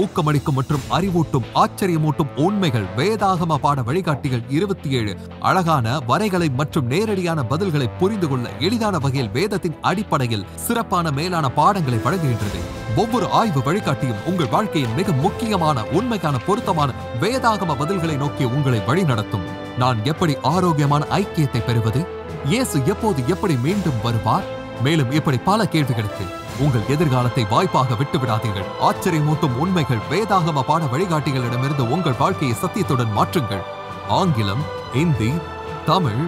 ஊக்கமளிக்கும் மற்றும் அறிவூட்டும் ஆச்சரியமூட்டும் உண்மைகள் வேதாகம பாட வழிகாட்டிகள் 27 அழகான வரைகளை மற்றும் நேரடியான பதில்களை புரிந்து கொள்ள எளிதான வகையில் வேதத்தின் அடிப்படையில் சிறப்பான மேலான பாடங்களை வழங்குகின்றது. ஒவ்வொரு ஆய்வு வழிகாட்டியும் உங்கள் வாழ்க்கையின் மிக முக்கியமான உண்மைக்கான பொருத்தமான வேதாகம பதில்களை நோக்கி உங்களை வழிநடத்தும். நான் எப்படி ஆரோக்கியமான ஐக்கியத்தை பெறுவது? இயேசு எப்போது எப்படி மீண்டும் வருவார்? மேலும் இப்படி பல கேள்விகளுக்கு உங்கள் எதிர்காலத்தை வாய்ப்பாக விட்டுவிடாதீர்கள். ஆச்சரியமூட்டும் உண்மைகள் வேதாகம பாட வழிகாட்டிகளிடமிருந்து உங்கள் வாழ்க்கையை சத்தியத்துடன் மாற்றுங்கள். ஆங்கிலம், இந்தி, தமிழ்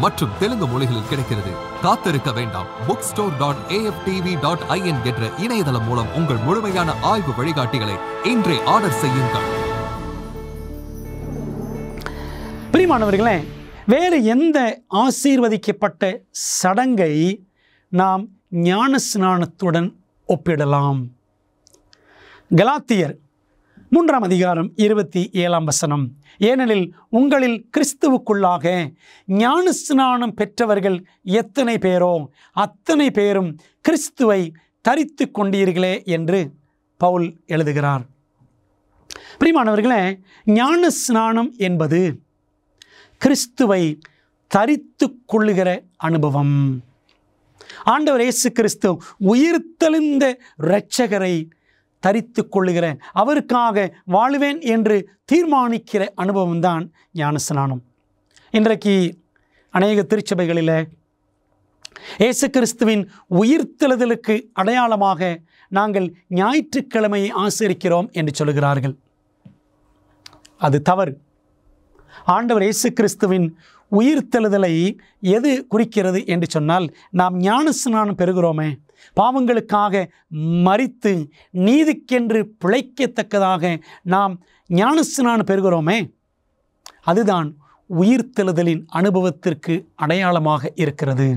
மற்றும் தெலுங்கு மொழிகளில் கிடைக்கிறது. காத்திருக்க வேண்டாம். bookstore.aftv.in என்ற இணையதளம் மூலம் உங்கள் முழுமையான ஆய்வு வழிகாட்டிகளை இன்றே ஆர்டர் செய்யுங்கள். பிரியமானவர்களே, வேறு எந்த ஆசீர்வதிக்கப்பட்ட சடங்கை நாம் ஞானஸ்நானத்துடன் ஒப்பிடலாம்? கலாத்தியர் 3 அதிகாரம் 27 ஏனெனில் உங்களில் கிறிஸ்துவுக்குள்ளாக ஞானஸ்நானம் பெற்றவர்கள் எத்தனை பேரோ அத்தனை பேரும் கிறிஸ்துவை தரித்து கொண்டீர்களே என்று பவுல் எழுதுகிறார். பிரியமானவர்களே, ஞானஸ்நானம் என்பது கிறிஸ்துவை தரித்து கொள்ளுகிற அனுபவம். ஆண்டவர் இயேசு கிறிஸ்து உயிர்த்தெழுந்த இரட்சகரை தரித்து கொள்ளுகிற, அவருக்காக வாழுவேன் என்று தீர்மானிக்கிற அனுபவம் தான் ஞானஸ்நானம். இன்றைக்கு அநேக திருச்சபைகளில் இயேசு கிறிஸ்துவின் உயிர்த்தெழுதலுக்கு அடையாளமாக நாங்கள் ஞாயிற்றுக்கிழமையை ஆசரிக்கிறோம் என்று சொல்கிறார்கள். அது தவறு. ஆண்டவர் இயேசு கிறிஸ்துவின் உயிர்த்தெழுதலை எது குறிக்கிறது என்று சொன்னால், நாம் ஞானஸ்நானம் பெறுகிறோமே, பாவங்களுக்காக மரித்து நீதிக்கென்று பிழைக்கத்தக்கதாக நாம் ஞானஸ்நானம் பெறுகிறோமே, அதுதான் உயிர்த்தெழுதலின் அனுபவத்திற்கு அடையாளமாக இருக்கிறது.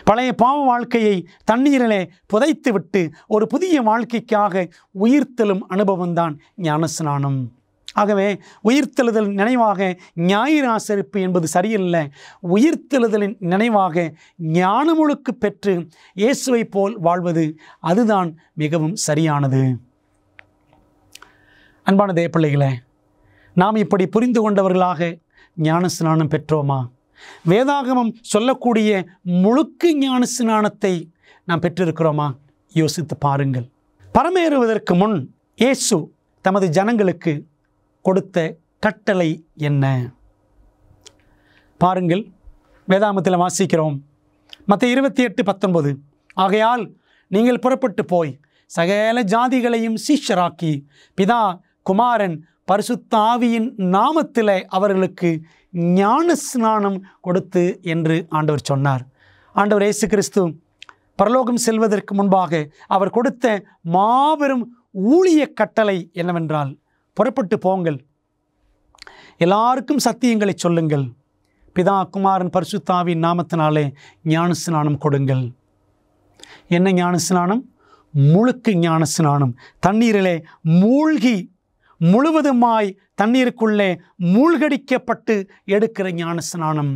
பழைய பாவ வாழ்க்கையை தண்ணீரிலே புதைத்துவிட்டு ஒரு புதிய வாழ்க்கைக்காக உயிர்த்தெழும் அனுபவம்தான் ஞானஸ்நானம். ஆகவே உயிர்த்தெழுதல் நினைவாக ஞாயிறு ஆசரிப்பு என்பது சரியில்லை. உயிர்த்தெழுதலின் நினைவாக ஞானமுழுக்கு பெற்று இயேசுவை போல் வாழ்வது, அதுதான் மிகவும் சரியானது. அன்பான தேவப்பிள்ளைகளே, நாம் இப்படி புரிந்து கொண்டவர்களாக ஞானஸ்நானம் பெற்றோமா? வேதாகமம் சொல்லக்கூடிய முழுக்கு ஞானஸ்நானத்தை நாம் பெற்றிருக்கிறோமா? யோசித்து பாருங்கள். பரமேறுவதற்கு முன் இயேசு தமது ஜனங்களுக்கு கொடுத்த கட்டளை என்ன? பாருங்கள், வேதாகமத்தில் வாசிக்கிறோம். மத்தேயு 28:19 ஆகையால் நீங்கள் புறப்பட்டு போய் சகல ஜாதிகளையும் சீஷராக்கி பிதா குமாரன் பரிசுத்த ஆவியின் நாமத்திலே அவர்களுக்கு ஞானஸ்நானம் கொடுத்து என்று ஆண்டவர் சொன்னார். ஆண்டவர் இயேசு கிறிஸ்து பரலோகம் செல்வதற்கு முன்பாக அவர் கொடுத்த மாபெரும் ஊழிய கட்டளை என்னவென்றால், புறப்பட்டு போங்கள், எல்லாருக்கும் சத்தியங்களை சொல்லுங்கள், பிதா குமாரன் பரிசுத்த ஆவியின் நாமத்தினாலே ஞானஸ்நானம் கொடுங்கள். என்ன ஞானஸ்நானம்? முழுக்கு ஞானஸ்நானம். தண்ணீரிலே மூழ்கி முழுவதுமாய் தண்ணீருக்குள்ளே மூழ்கடிக்கப்பட்டு எடுக்கிற ஞானஸ்நானம்.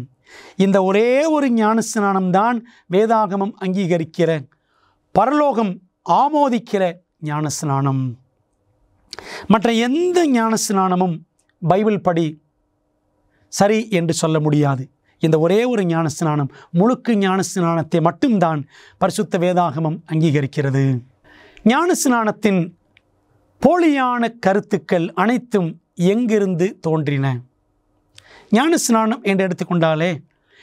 இந்த ஒரே ஒரு ஞானஸ்நானம் தான் வேதாகமம் அங்கீகரிக்கிற, பரலோகம் ஆமோதிக்கிற ஞானஸ்நானம். மற்ற எந்த ஞானஸ்நானமும் பைபிள் படி சரி என்று சொல்ல முடியாது. இந்த ஒரே ஒரு ஞானஸ்நானம், முழுக்கு ஞானஸ்நானத்தை மட்டும்தான் பரிசுத்த வேதாகமம் அங்கீகரிக்கிறது. ஞானஸ்நானத்தின் போலியான கருத்துக்கள் அனைத்தும் எங்கிருந்து தோன்றின? ஞானஸ்நானம் என்று எடுத்துக்கொண்டாலே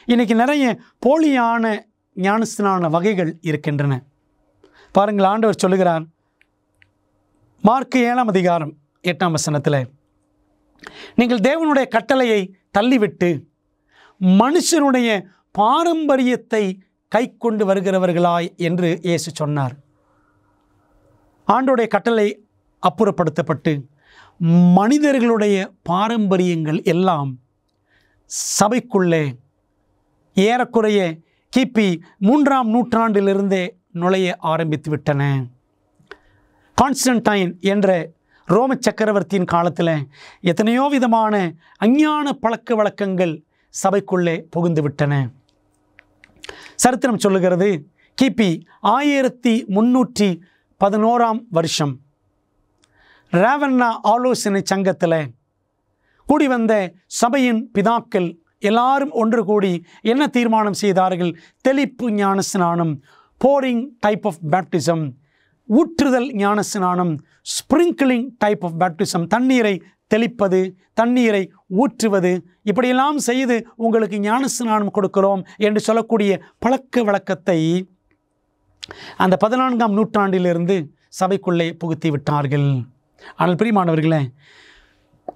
இன்றைக்கி நிறைய போலியான ஞானஸ்நான வகைகள் இருக்கின்றன. பாருங்கள், ஆண்டவர் சொல்லுகிறார் மார்க்கு 7 அதிகாரம் 8 நீங்கள் தேவனுடைய கட்டளையை தள்ளிவிட்டு மனுஷனுடைய பாரம்பரியத்தை கை கொண்டு வருகிறவர்களாய் என்று இயேசு சொன்னார். ஆண்டோடைய கட்டளை அப்புறப்படுத்தப்பட்டு மனிதர்களுடைய பாரம்பரியங்கள் எல்லாம் சபைக்குள்ளே ஏறக்குறைய கிபி 3ஆம் நூற்றாண்டிலிருந்தே நுழைய ஆரம்பித்து விட்டன. கான்ஸ்டன்டைன் என்ற ரோம சக்கரவர்த்தியின் காலத்தில் எத்தனையோ விதமான அஞ்ஞான பழக்க வழக்கங்கள் சபைக்குள்ளே புகுந்து விட்டன. சரித்திரம் சொல்லுகிறது, கிபி 1311 ராவண்ணா ஆலோசனை சங்கத்தில் கூடி வந்த சபையின் பிதாக்கள் எல்லாரும் ஒன்று கூடி என்ன தீர்மானம் செய்தார்கள்? தெளிப்பு ஞானஸ்நானம், போரிங் டைப் ஆஃப் பேப்டிசம், ஊற்றுதல் ஞானஸ்நானம், ஸ்ப்ரிங்கிளிங் டைப் ஆஃப் பேப்டிசம், தண்ணீரை தெளிப்பது, தண்ணீரை ஊற்றுவது, இப்படியெல்லாம் செய்து உங்களுக்கு ஞானஸ்நானம் கொடுக்கிறோம் என்று சொல்லக்கூடிய பழக்க வழக்கத்தை அந்த 14ஆம் நூற்றாண்டிலிருந்து சபைக்குள்ளே புகுத்தி விட்டார்கள். ஆனால் பிரியமானவர்களே,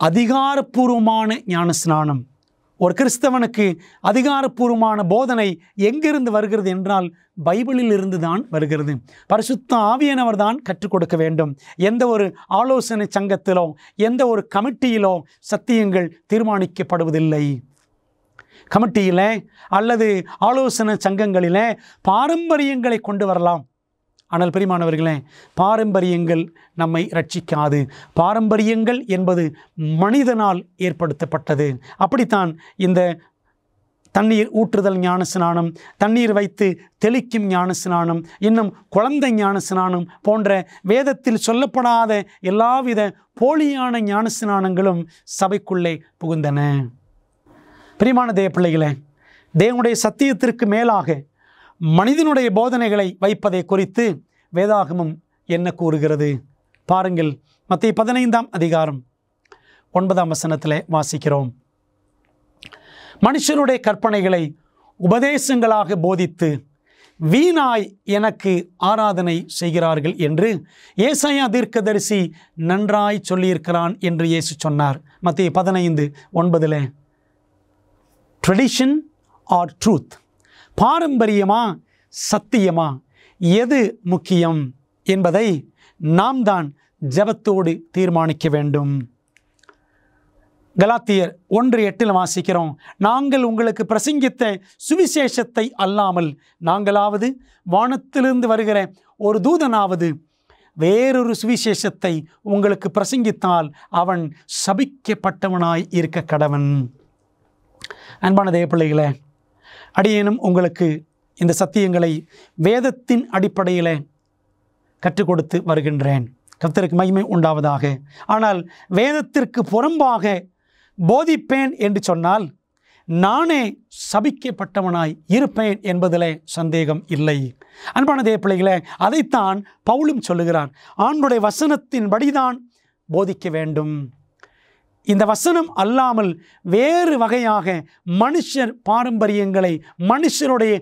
அதிகாரப்பூர்வமான ஞானஸ்நானம், ஒரு கிறிஸ்தவனுக்கு அதிகாரப்பூர்வமான போதனை எங்கிருந்து வருகிறது என்றால் பைபிளில் இருந்து தான் வருகிறது. பரிசுத்த ஆவியானவர் தான் கற்றுக் கொடுக்க வேண்டும். எந்த ஒரு ஆலோசனை சங்கத்திலோ எந்த ஒரு கமிட்டியிலோ சத்தியங்கள் தீர்மானிக்கப்படுவதில்லை. கமிட்டியிலே அல்லது ஆலோசனை சங்கங்களிலே பாரம்பரியங்களை கொண்டு வரலாம். ஆனால் பிரியமானவர்களே, பாரம்பரியங்கள் நம்மை ரட்சிக்காது. பாரம்பரியங்கள் என்பது மனிதனால் ஏற்படுத்தப்பட்டது. அப்படித்தான் இந்த தண்ணீர் ஊற்றுதல் ஞானஸ்நானம், தண்ணீர் வைத்து தெளிக்கும் ஞானஸ்நானம், இன்னும் குழந்தை ஞானஸ்நானம் போன்ற வேதத்தில் சொல்லப்படாத எல்லாவித போலியான ஞானஸ்நானங்களும் சபைக்குள்ளே புகுந்தன. பிரியமான தேவ பிள்ளைகளே, தேவனுடைய சத்தியத்திற்கு மேலாக மனிதனுடைய போதனைகளை வைப்பதை குறித்து வேதாகமம் என்ன கூறுகிறது பாருங்கள். மத்தேயு 15ஆம் அதிகாரம் 9ஆம் வசனத்திலே வாசிக்கிறோம். மனுஷருடைய கற்பனைகளை உபதேசங்களாக போதித்து வீணாய் எனக்கு ஆராதனை செய்கிறார்கள் என்று ஏசாயா தீர்க்கதரிசி நன்றாய் சொல்லியிருக்கிறான் என்று இயேசு சொன்னார். மத்தேயு 15:9. ட்ரெடிஷன் ஆர் ட்ரூத், பாரம்பரியமா சத்தியமா, எது முக்கியம் என்பதை நாம் தான் ஜெபத்தோடு தீர்மானிக்க வேண்டும். கலாத்தியர் 1:8 வாசிக்கிறோம். நாங்கள் உங்களுக்கு பிரசங்கித்த சுவிசேஷத்தை அல்லாமல் நாங்களாவது வானத்திலிருந்து வருகிற ஒரு தூதனாவது வேறொரு சுவிசேஷத்தை உங்களுக்கு பிரசங்கித்தால் அவன் சபிக்கப்பட்டவனாய் இருக்க கடவன். அன்பான தேவ பிள்ளைகளே, அடியேனும் உங்களுக்கு இந்த சத்தியங்களை வேதத்தின் அடிப்படையில் கற்றுக் கொடுத்து வருகின்றேன். கர்த்தருக்கு மகிமை உண்டாவதாக. ஆனால் வேதத்திற்கு புறம்பாக போதிப்பேன் என்று சொன்னால் நானே சபிக்கப்பட்டவனாய் இருப்பேன் என்பதிலே சந்தேகம் இல்லை. அன்பான தேவ பிள்ளைகளே, அதைத்தான் பவுலும் சொல்லுகிறார். ஆண்டவருடைய வசனத்தின்படிதான் போதிக்க வேண்டும். இந்த வசனம் அல்லாமல் வேறு வகையாக மனுஷர் பாரம்பரியங்களை, மனுஷருடைய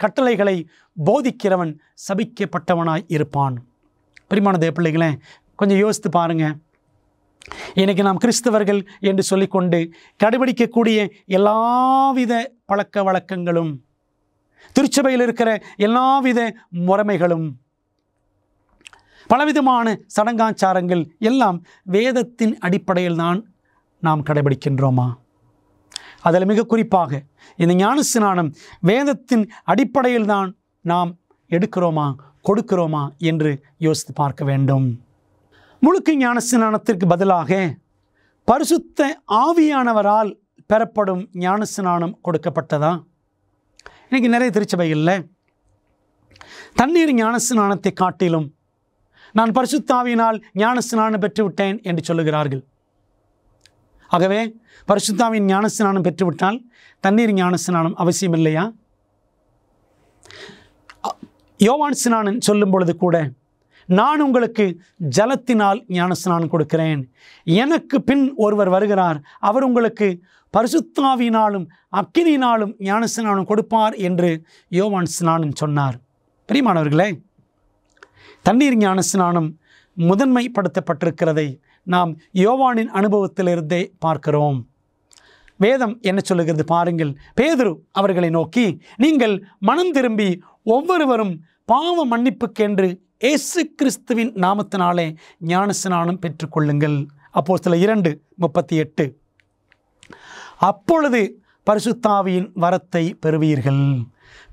கட்டளைகளை போதிக்கிறவன் சபிக்கப்பட்டவனாய் இருப்பான். பிரியமான தேவ பிள்ளைகளே, கொஞ்சம் யோசித்து பாருங்கள். இன்றைக்கி நாம் கிறிஸ்தவர்கள் என்று சொல்லிக்கொண்டு கடைபிடிக்கக்கூடிய எல்லாவித பழக்க வழக்கங்களும், திருச்சபையில் இருக்கிற எல்லாவித முறைமைகளும், பலவிதமான சடங்காச்சாரங்கள் எல்லாம் வேதத்தின் அடிப்படையில் தான் நாம் கடைபிடிக்கின்றோமா? அதில் மிக குறிப்பாக இந்த ஞானஸ்நானம் வேதத்தின் அடிப்படையில் தான் நாம் எடுக்கிறோமா, கொடுக்கிறோமா என்று யோசித்து பார்க்க வேண்டும். முழுக்க ஞானஸ்நானத்திற்கு பதிலாக பரிசுத்த ஆவியானவரால் பெறப்படும் ஞானஸ்நானம் கொடுக்கப்பட்டதா? இன்றைக்கி நிறைய திருச்சபைகளில் தண்ணீர் ஞானஸ்நானத்தை காட்டிலும் நான் பரிசுத்த ஆவியினால் ஞானஸ்நானம் பெற்றுவிட்டேன் என்று சொல்லுகிறார்கள். ஆகவே பரிசுத்த ஆவியின் ஞானஸ்நானம் பெற்றுவிட்டால் தண்ணீர் ஞானஸ்நானம் அவசியம் இல்லையா? யோவான் ஸ்நானன் சொல்லும் பொழுது கூட, நான் உங்களுக்கு ஜலத்தினால் ஞானஸ்நானம் கொடுக்கிறேன், எனக்கு பின் ஒருவர் வருகிறார், அவர் உங்களுக்கு பரிசுத்த ஆவியினாலும் அக்கினியினாலும் ஞானஸ்நானம் கொடுப்பார் என்று யோவான் ஸ்நானன் சொன்னார். பிரியமானவர்களே, தண்ணீர் ஞானஸ்நானம் முதன்மைப்படுத்தப்பட்டிருக்கிறதை நாம் யோவானின் அனுபவத்திலிருந்தே பார்க்கிறோம். வேதம் என்ன சொல்லுகிறது பாருங்கள். பேதுரு அவர்களை நோக்கி, நீங்கள் மனம் திரும்பி ஒவ்வொருவரும் பாவ மன்னிப்புக்கென்று இயேசு கிறிஸ்துவின் நாமத்தினாலே ஞானஸ்நானம் பெற்றுக்கொள்ளுங்கள். அப்போஸ்தலர் 2:38. அப்பொழுது பரிசுத்த ஆவியின் வரத்தை பெறுவீர்கள்.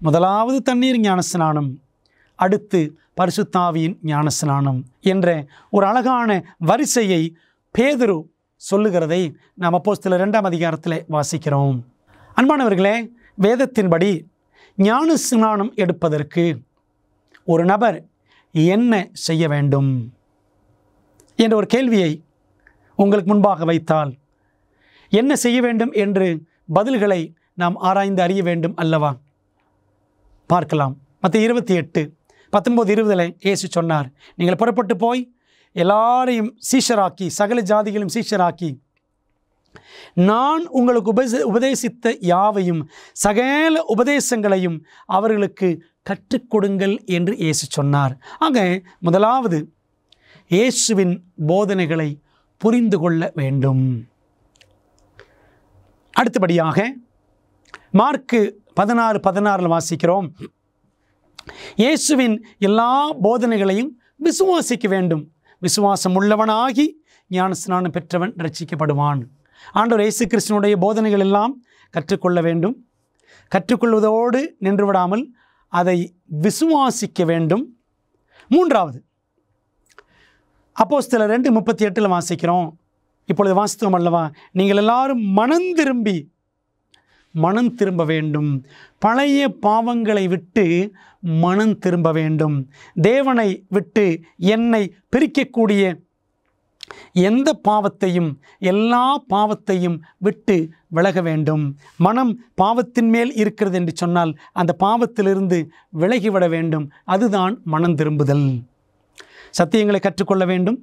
முதலாவது தண்ணீர் ஞானஸ்நானம், அடுத்து பரிசுத்த ஆவியின் ஞானஸ்நானம் என்ற ஒரு அழகான வரிசையை பேதுரு சொல்லுகிறதை நாம் அப்போஸ்தலர் 2ஆம் அதிகாரத்தில் வாசிக்கிறோம். அன்பானவர்களே, வேதத்தின்படி ஞானஸ்நானம் எடுப்பதற்கு ஒரு நபர் என்ன செய்ய வேண்டும் என்ற ஒரு கேள்வியை உங்களுக்கு முன்பாக வைத்தால் என்ன செய்ய வேண்டும் என்று பதில்களை நாம் ஆராய்ந்து அறிய வேண்டும் அல்லவா? பார்க்கலாம். மத்தேயு 28:19-20 இயேசு சொன்னார், நீங்கள் புறப்பட்டு போய் எல்லாரையும் சீஷராக்கி, சகல ஜாதிகளும் சீஷராக்கி, நான் உங்களுக்கு உபதேசித்த யாவையும் சகல உபதேசங்களையும் அவர்களுக்கு கற்றுக் கொடுங்கள் என்று இயேசு சொன்னார். ஆக முதலாவது இயேசுவின் போதனைகளை புரிந்து கொள்ள வேண்டும். அடுத்தபடியாக மார்க்கு 16:16 வாசிக்கிறோம், இயேசுவின் எல்லா போதனைகளையும் விசுவாசிக்க வேண்டும், விசுவாசம் உள்ளவனாகி ஞானஸ்நானம் பெற்றவன் ரட்சிக்கப்படுவான். ஆண்டவர் இயேசு கிறிஸ்துவினுடைய போதனைகள் எல்லாம் கற்றுக்கொள்ள வேண்டும். கற்றுக்கொள்வதோடு நின்று விடாமல் அதை விசுவாசிக்க வேண்டும். மூன்றாவது, அப்போஸ்தலர் 2:38 வாசிக்கிறோம். இப்பொழுது வாசித்தோம் அல்லவா, நீங்கள் எல்லாரும் மனம் திரும்ப வேண்டும், பழைய பாவங்களை விட்டு மனம் திரும்ப வேண்டும், தேவனை விட்டு என்னை பிரிக்கக்கூடிய எந்த பாவத்தையும் எல்லா பாவத்தையும் விட்டு விலக வேண்டும். மனம் பாவத்தின் மேல் இருக்கிறது என்று சொன்னால் அந்த பாவத்திலிருந்து விலகிவிட வேண்டும். அதுதான் மனம் திரும்புதல். சத்தியங்களை கற்றுக்கொள்ள வேண்டும்,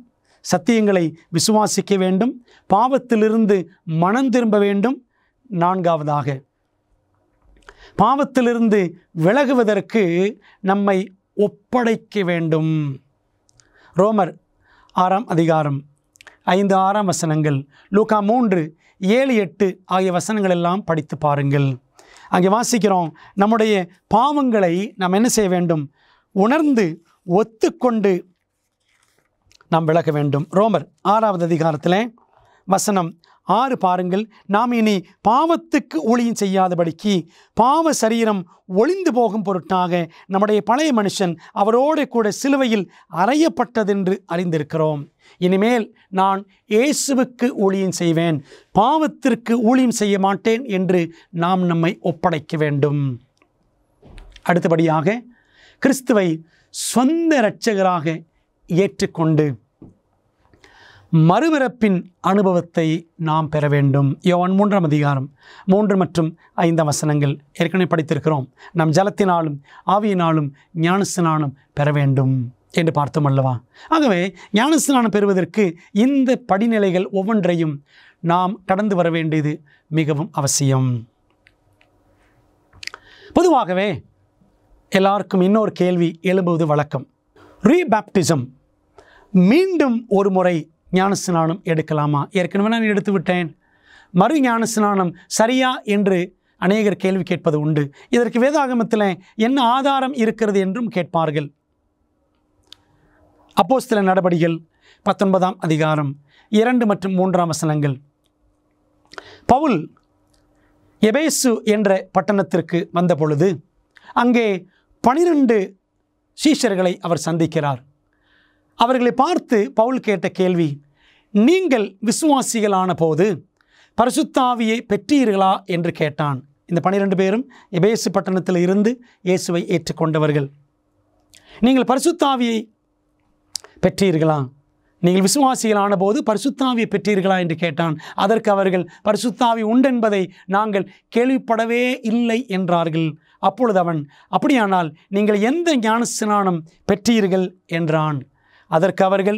சத்தியங்களை விசுவாசிக்க வேண்டும், பாவத்திலிருந்து மனம் திரும்ப வேண்டும். நான்காவதாக, பாவத்திலிருந்து விலகுவதற்கு நம்மை ஒப்படைக்க வேண்டும். ரோமர் 6 அதிகாரம் 5-6 வசனங்கள், லூக்கா 3:7-8 ஆகிய வசனங்கள் எல்லாம் படித்து பாருங்கள். அங்கே வாசிக்கிறோம், நம்முடைய பாவங்களை நாம் என்ன செய்ய வேண்டும்? உணர்ந்து ஒத்துக்கொண்டு நாம் விலக வேண்டும். ரோமர் 6 அதிகாரத்தில் வசனம் 6 பாருங்கள், நாம் இனி பாவத்துக்கு ஊழியம் செய்யாதபடிக்கு பாவ சரீரம் ஒளிந்து போகும் பொருட்டாக நம்முடைய பழைய மனுஷன் அவரோடு கூட சிலுவையில் அறையப்பட்டதென்று அறிந்திருக்கிறோம். இனிமேல் நான் இயேசுவுக்கு ஊழியம் செய்வேன், பாவத்திற்கு ஊழியம் செய்ய மாட்டேன் என்று நாம் நம்மை ஒப்படைக்க வேண்டும். அடுத்தபடியாக கிறிஸ்துவை சொந்த இரட்சகராக ஏற்றுக்கொண்டு மறுபிறப்பின் அனுபவத்தை நாம் பெற வேண்டும். யோவான் 3 அதிகாரம் 3 மற்றும் 5 வசனங்கள் ஏற்கனவே படித்திருக்கிறோம். நாம் ஜலத்தினாலும் ஆவியினாலும் ஞானஸ்நானம் பெற வேண்டும் என்று பார்த்தோம் அல்லவா? ஆகவே ஞானஸ்நானம் பெறுவதற்கு இந்த படிநிலைகள் ஒவ்வொன்றையும் நாம் கடந்து வர வேண்டியது மிகவும் அவசியம். பொதுவாகவே எல்லாருக்கும் இன்னொரு கேள்வி எழும்புவது வழக்கம். ரீபேப்டிசம், மீண்டும் ஒரு முறை ஞானஸ்நானம் எடுக்கலாமா? ஏற்கனவே நான் எடுத்து விட்டேன், மறு ஞானஸ்நானம் சரியா என்று அநேகர் கேள்வி கேட்பது உண்டு. இதற்கு வேதாகமத்தில் என்ன ஆதாரம் இருக்கிறது என்றும் கேட்பார்கள். அப்போஸ்தலர் நடபடிகள் 19 அதிகாரம் 2 மற்றும் 3 வசனங்கள், பவுல் எபேசு என்ற பட்டணத்திற்கு வந்த பொழுது அங்கே 12 சீஷர்களை அவர் சந்திக்கிறார். அவர்களை பார்த்து பவுல் கேட்ட கேள்வி, நீங்கள் விசுவாசிகளான போது பரிசுத்த ஆவியை பெற்றீர்களா என்று கேட்டான். இந்த 12 பேரும் எபேசு பட்டணத்தில் இருந்து இயேசுவை ஏற்றுக்கொண்டவர்கள். நீங்கள் பரிசுத்த ஆவியை பெற்றீர்களா, நீங்கள் விசுவாசிகளான போது பரிசுத்த ஆவியை பெற்றீர்களா என்று கேட்டான். அதற்கு அவர்கள் பரிசுத்த ஆவி உண்டென்பதை நாங்கள் கேள்விப்படவே இல்லை என்றார்கள். அப்பொழுது அவன், அப்படியானால் நீங்கள் எந்த ஞானஸ்நானம் பெற்றீர்கள் என்றான். அதற்கு அவர்கள்,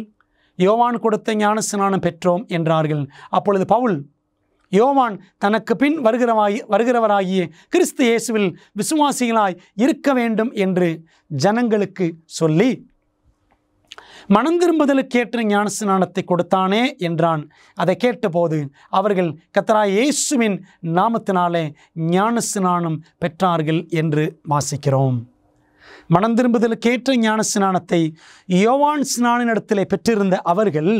யோவான் கொடுத்த ஞானஸ்நானம் பெற்றோம் என்றார்கள். அப்பொழுது பவுல், யோவான் தனக்கு பின் வருகிறவராகிய கிறிஸ்து இயேசுவில் விசுவாசிகளாய் இருக்க வேண்டும் என்று ஜனங்களுக்கு சொல்லி மனம் திரும்புதலுக்கேற்ற ஞானஸ்நானத்தை கொடுத்தானே என்றான். அதை கேட்டபோது அவர்கள் கர்த்தராகிய இயேசுவின் நாமத்தினாலே ஞானஸ்நானம் பெற்றார்கள் என்று வாசிக்கிறோம். மனம் திரும்புதலுக்கேற்ற ஞானஸ்நானத்தை யோவான் ஸ்நானினிடத்திலே பெற்றிருந்த அவர்கள்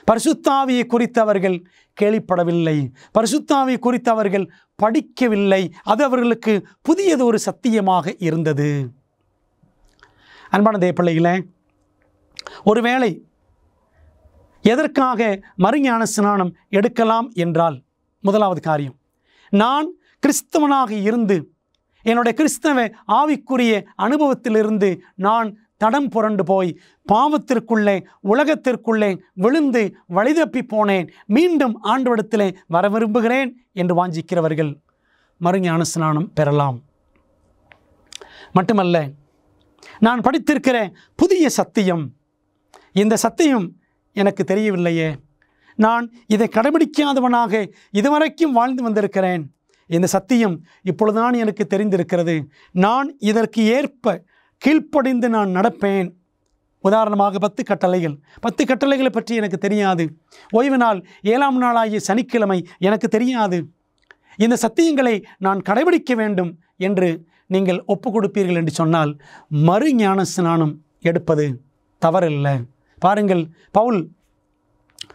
பரிசுத்த ஆவியை குறித்து அவர்கள் கேள்விப்படவில்லை, பரிசுத்த ஆவியை குறித்து அவர்கள் படிக்கவில்லை. அது அவர்களுக்கு புதியது ஒரு சத்தியமாக இருந்தது. அன்பான தேவ பிள்ளைகளே, ஒருவேளை எதற்காக மறுஞான ஸ்நானம் எடுக்கலாம் என்றால், முதலாவது காரியம், நான் கிறிஸ்தவனாக இருந்து என்னுடைய கிறிஸ்தவ ஆவிக்குரிய அனுபவத்திலிருந்து நான் தடம் புரண்டு போய் பாவத்திற்குள்ளே உலகத்திற்குள்ளே விழுந்து வழிதப்பி போனேன், மீண்டும் ஆண்டவரிடத்திலே வர விரும்புகிறேன் என்று வாஞ்சிக்கிறவர்கள் மறுஞான ஸ்நானம் பெறலாம். மட்டுமல்ல, நான் படித்திருக்கிற புதிய சத்தியம், இந்த சத்தியம் எனக்கு தெரியவில்லையே, நான் இதை கடைபிடிக்காதவனாக இதுவரைக்கும் வாழ்ந்து வந்திருக்கிறேன், இந்த சத்தியம் இப்பொழுதுதான் எனக்கு தெரிந்திருக்கிறது, நான் இதற்கு ஏற்ப கீழ்ப்படிந்து நான் நடப்பேன் உதாரணமாக 10 கட்டளைகள். 10 கட்டளைகளை பற்றி எனக்கு தெரியாது. ஓய்வு நாள் 7ஆம் நாளாகிய சனிக்கிழமை எனக்கு தெரியாது. இந்த சத்தியங்களை நான் கடைபிடிக்க வேண்டும் என்று நீங்கள் ஒப்பு கொடுப்பீர்கள் என்று சொன்னால் மறு ஞான ஸ்நானம் எடுப்பது தவறில்லை. பாருங்கள், பவுல்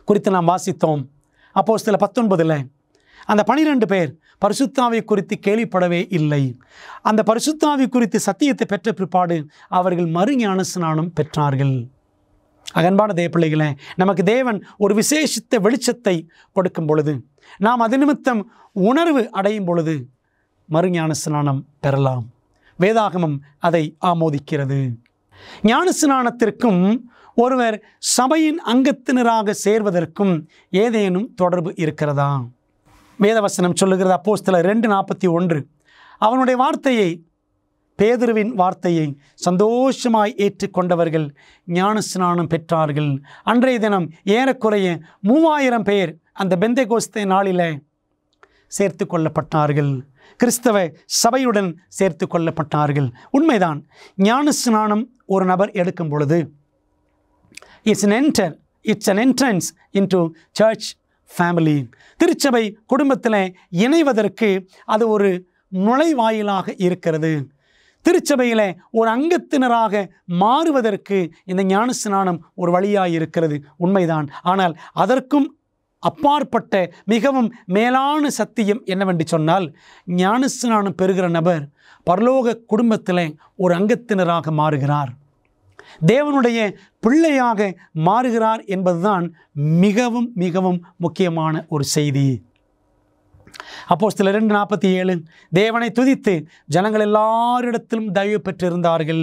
குறித்து நாம் வாசித்தோம். அப்போஸ்தலர் 19 அந்த 12 பேர் பரிசுத்தாவி குறித்து கேள்விப்படவே இல்லை. அந்த பரிசுத்தாவி குறித்து சத்தியத்தை பெற்ற பிற்பாடு அவர்கள் மறு ஞான ஸ்நானம் பெற்றார்கள். அன்பான தேவ பிள்ளைகளே, நமக்கு தேவன் ஒரு விசேஷித்த வெளிச்சத்தை கொடுக்கும் பொழுது, நாம் அது நிமித்தம் உணர்வு அடையும் பொழுது மறு ஞான ஸ்நானம் பெறலாம். வேதாகமம் அதை ஆமோதிக்கிறது. ஞான ஸ்நானத்திற்கும் ஒருவர் சபையின் அங்கத்தினராக சேர்வதற்கும் ஏதேனும் தொடர்பு இருக்கிறதா? வேதவசனம் சொல்லுகிறது, அப்போஸ்தலர் 2:41 அவனுடைய வார்த்தையை, பேதுருவின் வார்த்தையை சந்தோஷமாய் ஏற்றுக்கொண்டவர்கள் ஞான ஸ்நானம் பெற்றார்கள். அன்றைய தினம் ஏறக்குறைய 3000 பேர் அந்த பெந்தெகோஸ்தே நாளில் சேர்த்து கொள்ளப்பட்டார்கள். கிறிஸ்தவ சபையுடன் சேர்த்து கொள்ளப்பட்டார்கள். உண்மைதான், ஞான ஸ்நானம் ஒரு நபர் எடுக்கும் பொழுது it's an entrance into church family. திருச்சபை குடும்பத்தில் இணைவதற்கு அது ஒரு நுழைவாயிலாக இருக்கிறது. திருச்சபையில் ஒரு அங்கத்தினராக மாறுவதற்கு இந்த ஞான ஸ்நானம் ஒரு வழியாக இருக்கிறது. உண்மைதான். ஆனால் அதற்கும் அப்பாற்பட்ட மிகவும் மேலான சத்தியம் என்னவென்று சொன்னால், ஞான ஸ்நானம் பெறுகிற நபர் பரலோக குடும்பத்தில் ஒரு அங்கத்தினராக மாறுகிறார், தேவனுடைய பிள்ளையாக மாறுகிறார் என்பதுதான் மிகவும் மிகவும் முக்கியமான ஒரு செய்தி. அப்போஸ்தலர் 2:47 தேவனை துதித்து ஜனங்கள் எல்லாரிடத்திலும் தயவு பெற்றிருந்தார்கள்.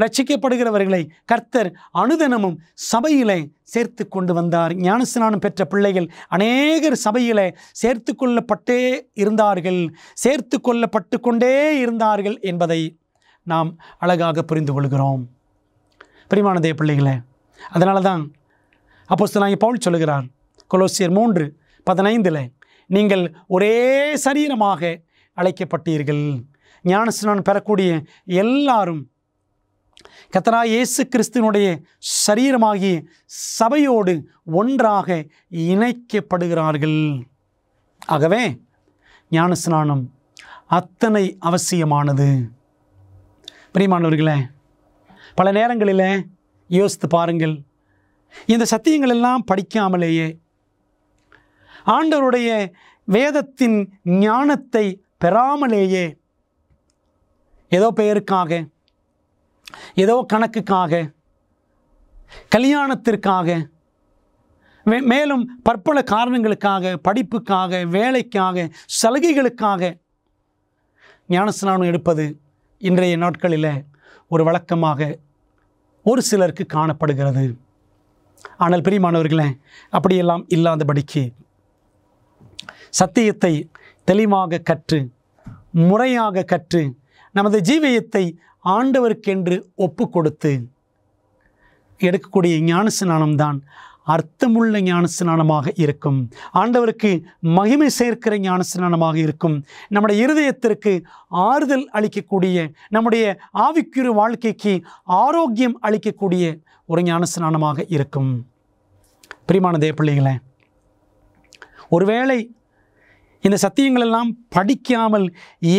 ரட்சிக்கப்படுகிறவர்களை கர்த்தர் அனுதினமும் சபையிலே சேர்த்து கொண்டு வந்தார். ஞானஸ்நானம் பெற்ற பிள்ளைகள் அநேகர் சபையிலே சேர்த்து கொள்ளப்பட்டே இருந்தார்கள், சேர்த்து கொள்ளப்பட்டு கொண்டே இருந்தார்கள் என்பதை நாம் அழகாக புரிந்து கொள்கிறோம். பிரியமான தேவ பிள்ளைகளே, அதனால தான் அப்போஸ்தலனாகிய பவுல் சொல்லுகிறார் கொலோசியர் 3:15 நீங்கள் ஒரே சரீரமாக அழைக்கப்பட்டீர்கள். ஞானஸ்நானம் பெறக்கூடிய எல்லாரும் கர்த்தராகிய இயேசு கிறிஸ்துவினுடைய சரீரமாகிய சபையோடு ஒன்றாக இணைக்கப்படுகிறார்கள். ஆகவே ஞானஸ்நானம் அத்தனை அவசியமானது. பிரியமானவர்களே, பல நேரங்களில் யோசித்து பாருங்கள், இந்த சத்தியங்கள் எல்லாம் படிக்காமலேயே ஆண்டவருடைய வேதத்தின் ஞானத்தை பெறாமலேயே ஏதோ பெயருக்காக, ஏதோ கணக்குக்காக, கல்யாணத்திற்காக, மேலும் பற்பல காரணங்களுக்காக, படிப்புக்காக, வேலைக்காக, சலுகைகளுக்காக ஞானஸ்நானம் எடுப்பது இன்றைய நாட்களில் ஒரு வழக்கமாக ஒரு சிலருக்கு காணப்படுகிறது. ஆனால் பிரியமானவர்களே, அப்படியெல்லாம் இல்லாதபடிக்கு சத்தியத்தை தெளிவாக கற்று, முறையாக கற்று, நமது ஜீவியத்தை ஆண்டவருக்கென்று ஒப்பு கொடுத்து எடுக்கக்கூடிய ஞானஸ்நானம்தான் அர்த்தமுள்ள ஞானஸ்நானமாக இருக்கும். ஆண்டவருக்கு மகிமை சேர்க்கிற ஞானஸ்நானமாக இருக்கும். நம்முடைய இருதயத்திற்கு ஆறுதல் அளிக்கக்கூடிய, நம்முடைய ஆவிக்குரிய வாழ்க்கைக்கு ஆரோக்கியம் அளிக்கக்கூடிய ஒரு ஞானஸ்நானமாக இருக்கும். பிரியமான தேவ பிள்ளைகளே, ஒருவேளை இந்த சத்தியங்களெல்லாம் படிக்காமல்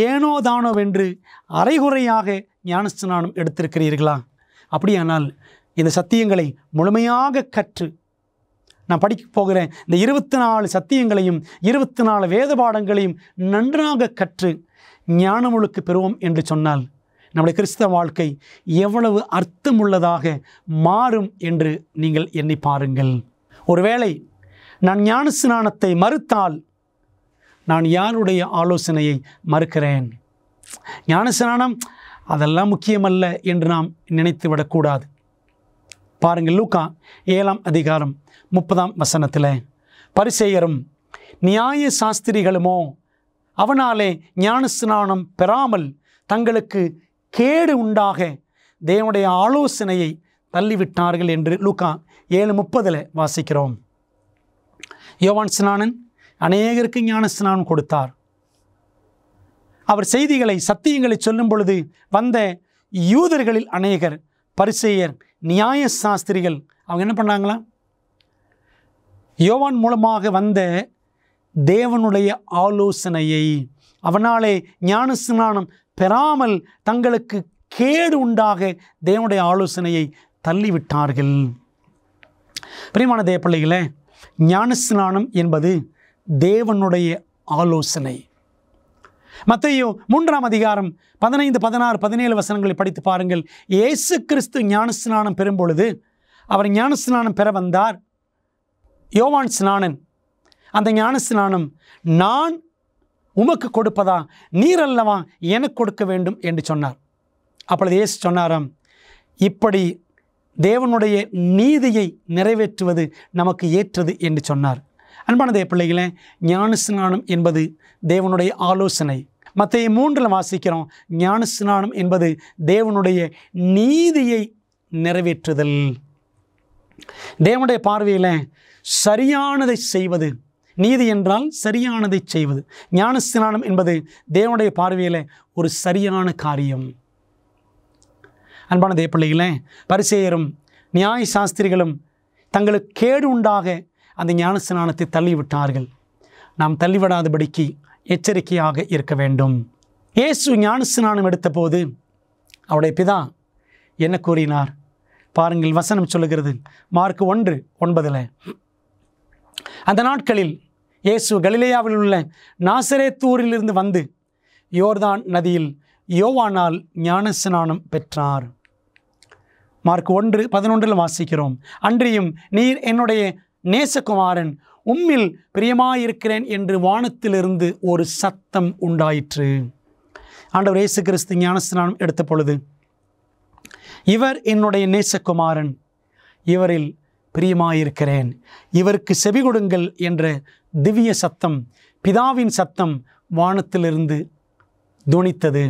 ஏனோ தானோ வென்று அரைகுறையாக ஞானஸ்நானம் எடுத்திருக்கிறீர்களா? அப்படியானால் இந்த சத்தியங்களை முழுமையாக கற்று, நான் படிக்க போகிற இந்த 24 சத்தியங்களையும் 24 வேத பாடங்களையும் நன்றாக கற்று ஞானமுழுக்கு பெறுவோம் என்று சொன்னால் நம்முடைய கிறிஸ்தவ வாழ்க்கை எவ்வளவு அர்த்தமுள்ளதாக மாறும் என்று நீங்கள் எண்ணி பாருங்கள். ஒருவேளை நான் ஞானஸ்நானத்தை மறுத்தால் நான் யாருடைய ஆலோசனையை மறுக்கிறேன்? ஞானஸ்நானம் அதெல்லாம் முக்கியமல்ல என்று நாம் நினைத்து விடக்கூடாது. பாருங்கள், லூக்கா 7ஆம் அதிகாரம் 30ஆம் வசனத்தில் பரிசேயரும் நியாய சாஸ்திரிகளுமோ அவனாலே ஞானஸ்நானம் பெறாமல் தங்களுக்கு கேடு உண்டாக தேவனுடைய ஆலோசனையை தள்ளிவிட்டார்கள் என்று லூக்கா 7:30 வாசிக்கிறோம். யோவான் ஸ்நானன் அநேகருக்கு ஞானஸ்நானம் கொடுத்தார். அவர் செய்திகளை, சத்தியங்களை சொல்லும் பொழுது வந்த யூதர்களில் அநேகர் பரிசேயர், நியாய சாஸ்திரிகள் அவங்க என்ன பண்ணாங்களா? யோவான் மூலமாக வந்த தேவனுடைய ஆலோசனையை, அவனாலே ஞானஸ்நானம் பெறாமல் தங்களுக்கு கேடு உண்டாக தேவனுடைய ஆலோசனையை தள்ளிவிட்டார்கள். பிரியமான தேவ பிள்ளைகளே, ஞானஸ்நானம் என்பது தேவனுடைய ஆலோசனை. மத்தேயு 3ஆம் அதிகாரம் 15, 16, 17 வசனங்களை படித்து பாருங்கள். இயேசு கிறிஸ்து ஞானஸ்நானம் பெறும் பொழுது அவர் ஞானஸ்நானம் பெற வந்தார். யோவான் ஸ்நானன் அந்த ஞானஸ்நானம் நான் உமக்கு கொடுப்பதா, நீர் அல்லவா எனக்கு கொடுக்க வேண்டும் என்று சொன்னார். அப்பொழுது இயேசு சொன்னாராம், இப்படி தேவனுடைய நீதியை நிறைவேற்றுவது நமக்கு ஏற்றது என்று சொன்னார். அன்பான தேவ பிள்ளைகளே, ஞானஸ்நானம் என்பது தேவனுடைய ஆலோசனை. மத்தேயு 3 வாசிக்கிறோம், ஞானஸ்நானம் என்பது தேவனுடைய நீதியை நிறைவேற்றுதல். தேவனுடைய பார்வையில் சரியானதை செய்வது, நீதி என்றால் சரியானதை செய்வது. ஞானஸ்நானம் என்பது தேவனுடைய பார்வையில் ஒரு சரியான காரியம். அன்பான தேவ பிள்ளைகளே, பரிசேயரும் நியாய சாஸ்திரிகளும் தங்களுக்கு கேடு உண்டாக அந்த ஞானஸ்நானத்தை தள்ளிவிட்டார்கள். நாம் தள்ளிவிடாதபடிக்கு எச்சரிக்கையாக இருக்க வேண்டும். இயேசு ஞானஸ்நானம் எடுத்தபோது அவருடைய பிதா என்ன கூறினார் பாருங்கள். வசனம் சொல்லுகிறது, மார்க் 1:9. அந்த நாட்களில் இயேசு கலிலேயாவில் உள்ள நாசரேத்தூரிலிருந்து வந்து யோர்தான் நதியில் யோவானால் ஞானஸ்நானம் பெற்றார். மார்க் 1:11 வாசிக்கிறோம், அன்றியும் நீர் என்னுடைய நேசகுமாரன், உம்மில் பிரியமாயிருக்கிறேன் என்று வானத்திலிருந்து ஒரு சத்தம் உண்டாயிற்று. ஆண்டவர் இயேசு கிறிஸ்து ஞானஸ்நானம் எடுத்த பொழுது, இவர் என்னுடைய நேசகுமாரன், இவரில் பிரியமாயிருக்கிறேன், இவருக்கு செவி கொடுங்கள் என்ற திவ்ய சத்தம், பிதாவின் சத்தம் வானத்திலிருந்து துணித்தது.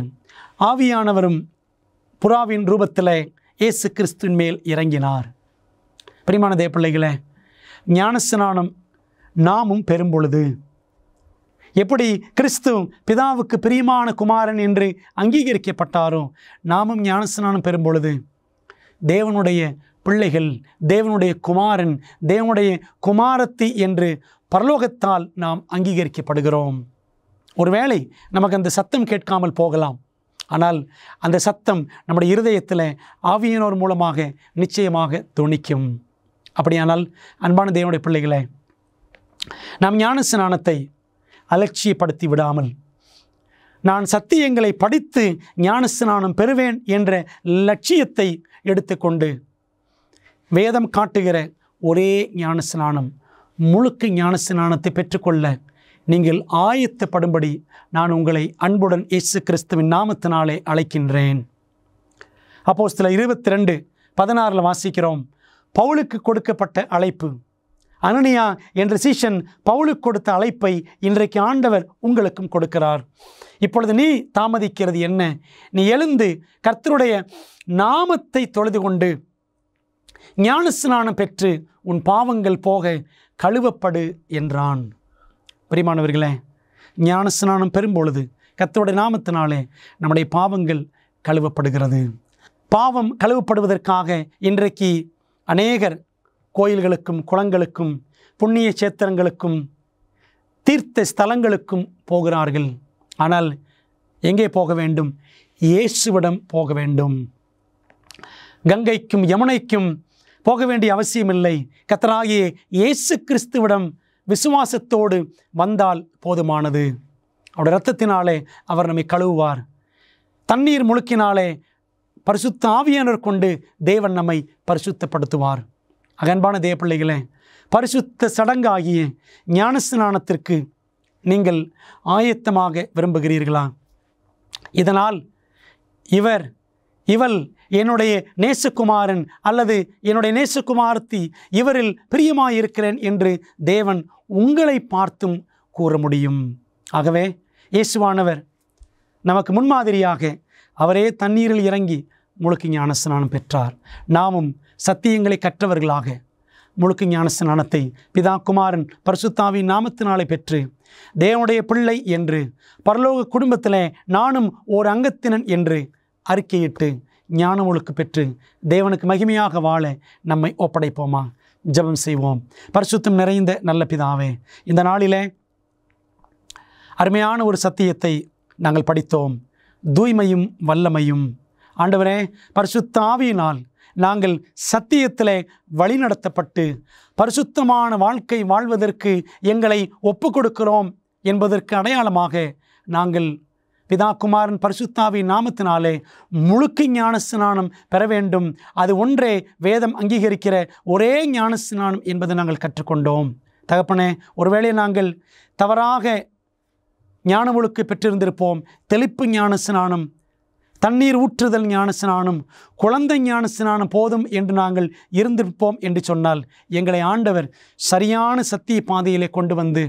ஆவியானவரும் புறாவின் ரூபத்தில் இயேசு கிறிஸ்துவின் மேல் இறங்கினார். பிரியமான தேவ பிள்ளைகளே, ஞானஸ்நானம் நாமும் பெறும் பொழுது எப்படி கிறிஸ்து பிதாவுக்கு பிரியமான குமாரன் என்று அங்கீகரிக்கப்பட்டாரோ, நாமும் ஞானஸ்நானம் பெறும் பொழுது தேவனுடைய பிள்ளைகள், தேவனுடைய குமாரன், தேவனுடைய குமாரத்தி என்று பரலோகத்தால் நாம் அங்கீகரிக்கப்படுகிறோம். ஒருவேளை நமக்கு அந்த சத்தம் கேட்காமல் போகலாம், ஆனால் அந்த சத்தம் நம்முடைய இருதயத்தில் ஆவியானவர் மூலமாக நிச்சயமாக துணிக்கும். அப்படியானால் அன்பான தேவனுடைய பிள்ளைகளே, நாம் ஞானஸ்நானத்தை அலட்சியப்படுத்தி விடாமல், நான் சத்தியங்களை படித்து ஞானஸ்நானம் பெறுவேன் என்ற லட்சியத்தை எடுத்துக்கொண்டு வேதம் காட்டுகிற ஒரே ஞானஸ்நானம், முழுக்க ஞானஸ்நானத்தை பெற்றுக்கொள்ள நீங்கள் ஆயத்தப்படும்படி நான் உங்களை அன்புடன் இயேசு கிறிஸ்துவின் நாமத்தினாலே அழைக்கின்றேன். அப்போஸ்தலர் 22:16 வாசிக்கிறோம், பவுலுக்கு கொடுக்கப்பட்ட அழைப்பு. அனனியா என்ற சீஷன் பவுலுக்கு கொடுத்த அழைப்பை இன்றைக்கு ஆண்டவர் உங்களுக்கும் கொடுக்கிறார். இப்பொழுது நீ தாமதிக்கிறது என்ன? நீ எழுந்து கர்த்தருடைய நாமத்தை தொழுது கொண்டு ஞானஸ்நானம் பெற்று உன் பாவங்கள் போக கழுவப்படு என்றான். பிரியமானவர்களே, ஞானஸ்நானம் பெறும்பொழுது கர்த்தருடைய நாமத்தினாலே நம்முடைய பாவங்கள் கழுவப்படுகிறது. பாவம் கழுவப்படுவதற்காக இன்றைக்கு அநேகர் கோயில்களுக்கும் குளங்களுக்கும் புண்ணிய சேத்திரங்களுக்கும் தீர்த்த ஸ்தலங்களுக்கும் போகிறார்கள். ஆனால் எங்கே போக வேண்டும்? இயேசுவிடம் போக வேண்டும். கங்கைக்கும் யமுனைக்கும் போக வேண்டிய அவசியமில்லை. கர்த்தராகிய இயேசு கிறிஸ்துவிடம் விசுவாசத்தோடு வந்தால் போதுமானது. அவருடைய இரத்தத்தினாலே அவர் நம்மை கழுவுவார். தண்ணீர் முழுக்கினாலே பரிசுத்த ஆவியானவர் கொண்டு தேவன் நம்மை பரிசுத்தப்படுத்துவார். அன்பான தேவ பிள்ளைகளே, பரிசுத்த சடங்காகிய ஞானஸ்நானத்திற்கு நீங்கள் ஆயத்தமாக விரும்புகிறீர்களா? இதனால் இவள் என்னுடைய நேசகுமாரன் அல்லது என்னுடைய நேசகுமாரத்தி, இவரில் பிரியமாயிருக்கிறேன் என்று தேவன் உங்களை பார்த்தும் கூற முடியும். ஆகவே இயேசுவானவர் நமக்கு முன்மாதிரியாக அவரே தண்ணீரில் இறங்கி முழுக்கு ஞானஸ்நானம் பெற்றார். நாமும் சத்தியங்களை கற்றவர்களாக முழுக்கு ஞானஸ்நானத்தை பிதா குமாரன் பரிசுத்தாவின் நாமத்தினாலே பெற்று தேவனுடைய பிள்ளை என்று பரலோக குடும்பத்தில் நானும் ஓர் அங்கத்தினன் என்று அறிக்கையிட்டு ஞானம் ஒழுக்கு பெற்று தேவனுக்கு மகிமையாக வாழ நம்மை ஒப்படைப்போமா? ஜெபம் செய்வோம். பரிசுத்தம் நிறைந்த நல்ல பிதாவே, இந்த நாளிலே அருமையான ஒரு சத்தியத்தை நாங்கள் படித்தோம். தூய்மையும் வல்லமையும். ஆண்டவரே, பரிசுத்த ஆவியினால் நாங்கள் சத்தியத்திலே வழிநடத்தப்பட்டு பரிசுத்தமான வாழ்க்கை வாழ்வதற்கு எங்களை ஒப்பு கொடுக்கிறோம் என்பதற்கு அடையாளமாக நாங்கள் பிதா குமாரன் பரிசுத்தாவி நாமத்தினாலே முழுக்க ஞானஸ்நானம் பெற வேண்டும். அது ஒன்றே வேதம் அங்கீகரிக்கிற ஒரே ஞானஸ்நானம் என்பதை நாங்கள் கற்றுக்கொண்டோம். தகப்பனே, ஒருவேளை நாங்கள் தவறாக ஞான ஒழுக்கு பெற்றிருந்திருப்போம். தெளிப்பு ஞானஸ்நானம், தண்ணீர் ஊற்றுதல் ஞானஸ்நானம், குழந்தை ஞானஸ்நானம் போதும் என்று நாங்கள் இருந்திருப்போம் என்று சொன்னால் எங்களை ஆண்டவர் சரியான சத்திய பாதையிலே கொண்டு வந்து,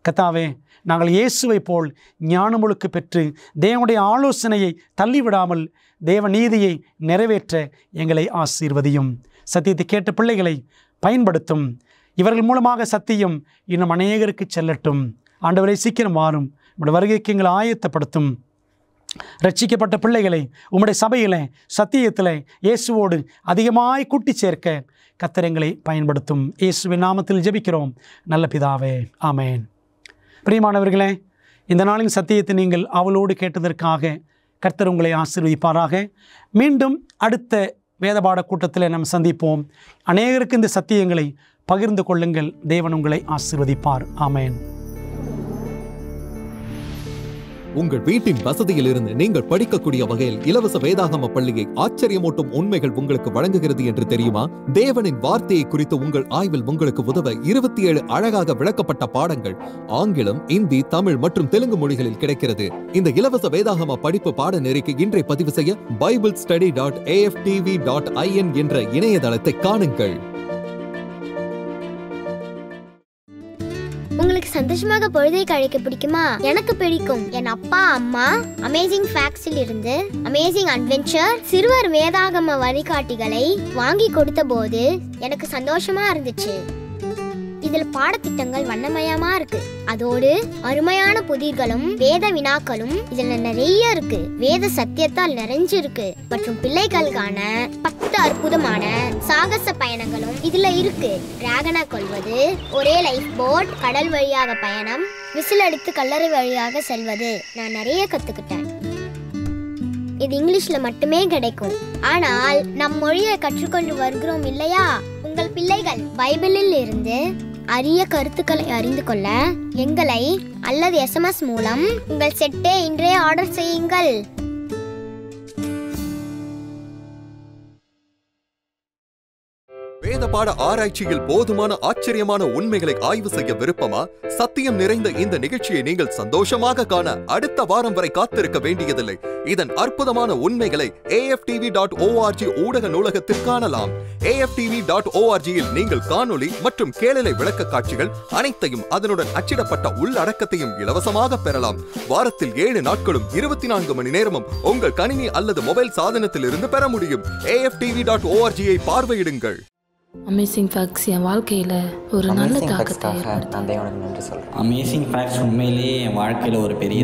கர்த்தாவே, நாங்கள் இயேசுவை போல் ஞானமுழுக்கு பெற்று தேவனுடைய ஆலோசனையை தள்ளிவிடாமல் தேவ நீதியை நிறைவேற்ற எங்களை ஆசீர்வதியும். சத்தியத்தை கேட்ட பிள்ளைகளை பயன்படுத்தும். இவர்கள் மூலமாக சத்தியம் இன்னும் அநேகருக்கு செல்லட்டும். ஆண்டவரை சீக்கிரம் வாரும். உம்முடைய வருகைக்கு எங்களை ஆயத்தப்படுத்தும். ரட்சிக்கப்பட்ட பிள்ளைகளை உம்முடைய சபையிலே சத்தியத்திலே இயேசுவோடு அதிகமாய் கூட்டி சேர்க்க கர்த்தர் எங்களை பயன்படுத்தும். இயேசுவின் நாமத்தில் ஜெபிக்கிறோம் நல்ல பிதாவே, ஆமேன். பிரியமானவர்களே, இந்த நாளின் சத்தியத்தை நீங்கள் அவளோடு கேட்டதற்காக கர்த்தர் உங்களை ஆசீர்வதிப்பாராக. மீண்டும் அடுத்த வேதபாட கூட்டத்தில் நாம் சந்திப்போம். அநேகருக்கு இந்த சத்தியங்களை பகிர்ந்து கொள்ளுங்கள். தேவன் உங்களை ஆசீர்வதிப்பார். ஆமேன். உங்கள் வீட்டின் வசதியில் இருந்து நீங்கள் படிக்கக்கூடிய வகையில் இலவச வேதாகம பள்ளியை ஆச்சரியமூட்டும் உண்மைகள் உங்களுக்கு வழங்குகிறது என்று தெரியுமா? தேவனின் வார்த்தையை குறித்து உங்கள் ஆய்வில் உங்களுக்கு உதவ 27 அழகாக விளக்கப்பட்ட பாடங்கள் ஆங்கிலம், இந்தி, தமிழ் மற்றும் தெலுங்கு மொழிகளில் கிடைக்கிறது. இந்த இலவச வேதாகம படிப்பு பாடநெறிக்கு இன்றை பதிவு செய்ய biblestudy.aftv.in என்ற இணையதளத்தை காணுங்கள். உங்களுக்கு சந்தோஷமாக பொழுதை கழிக்க பிடிக்குமா? எனக்கு பிடிக்கும். என் அப்பா அம்மா அமேசிங் ஃபேக்ட்ஸில் இருந்து அமேசிங் அட்வென்ச்சர் சிறுவர் வேதாகம வழிகாட்டிகளை வாங்கி கொடுத்த போது எனக்கு சந்தோஷமா இருந்துச்சு. இதுல பாடத்திட்டங்கள் வண்ணமயமா இருக்கு. அதோடு அருமையான புதிர்களும் வேத வினாக்களும் இதுல நிறைய இருக்கு. வேத சத்தியத்தால் நிறைஞ்சிருக்கு. மற்றும் பிள்ளைகளுக்கான 10 அற்புதமான சாகச பயணங்களும் இதுல இருக்கு. டிராகனை கொல்வது, ஒரே லைஃப் போட், கடல் வழியாக பயணம், விசில் அடித்து கல்லறை வழியாக செல்வது, நான் நிறைய கத்துக்கிட்டேன். இது இங்கிலீஷ்ல மட்டுமே கிடைக்கும். ஆனால் நம் மொழியை கற்றுக்கொண்டு வருகிறோம் இல்லையா? உங்கள் பிள்ளைகள் பைபிளில் இருந்து அரிய கருத்துக்களை அறிந்து கொள்ள எங்களை அல்லது SMS மூலம் உங்கள் செட்டை இன்றே ஆர்டர் செய்யுங்கள். வேதபாட ஆராய்ச்சியில் போதுமான ஆச்சரியமான உண்மைகளை ஆய்வு செய்ய விருப்பமா? சத்தியம் நிறைந்த இந்த நிகழ்ச்சியை நீங்கள் சந்தோஷமாக காண அடுத்த வாரம் வரை காத்திருக்க வேண்டியதில்லை. இதன் அற்புதமான உண்மைகளை AFTV.org ஊடக நூலகத்தில் காணலாம். AFTV.org-இல் நீங்கள் காணொளி மற்றும் கேளலை விளக்க காட்சிகள் அனைத்தையும் அதனுடன் அச்சிடப்பட்ட உள்ளடக்கத்தையும் இலவசமாக பெறலாம். வாரத்தில் 7 நாட்களும் 24 மணி நேரமும் உங்கள் கணினி அல்லது மொபைல் சாதனத்தில் இருந்து பெற முடியும். AFTV.org-ஐ பார்வையிடுங்கள். அமேசிங் ஃபேக்ட்ஸ் என் வாழ்க்கையில் ஒரு நல்ல தாக்கத்தை ஏற்படுத்தி. அமேசிங் ஃபேக்ட்ஸ் உண்மையிலேயே என் வாழ்க்கையில் ஒரு பெரிய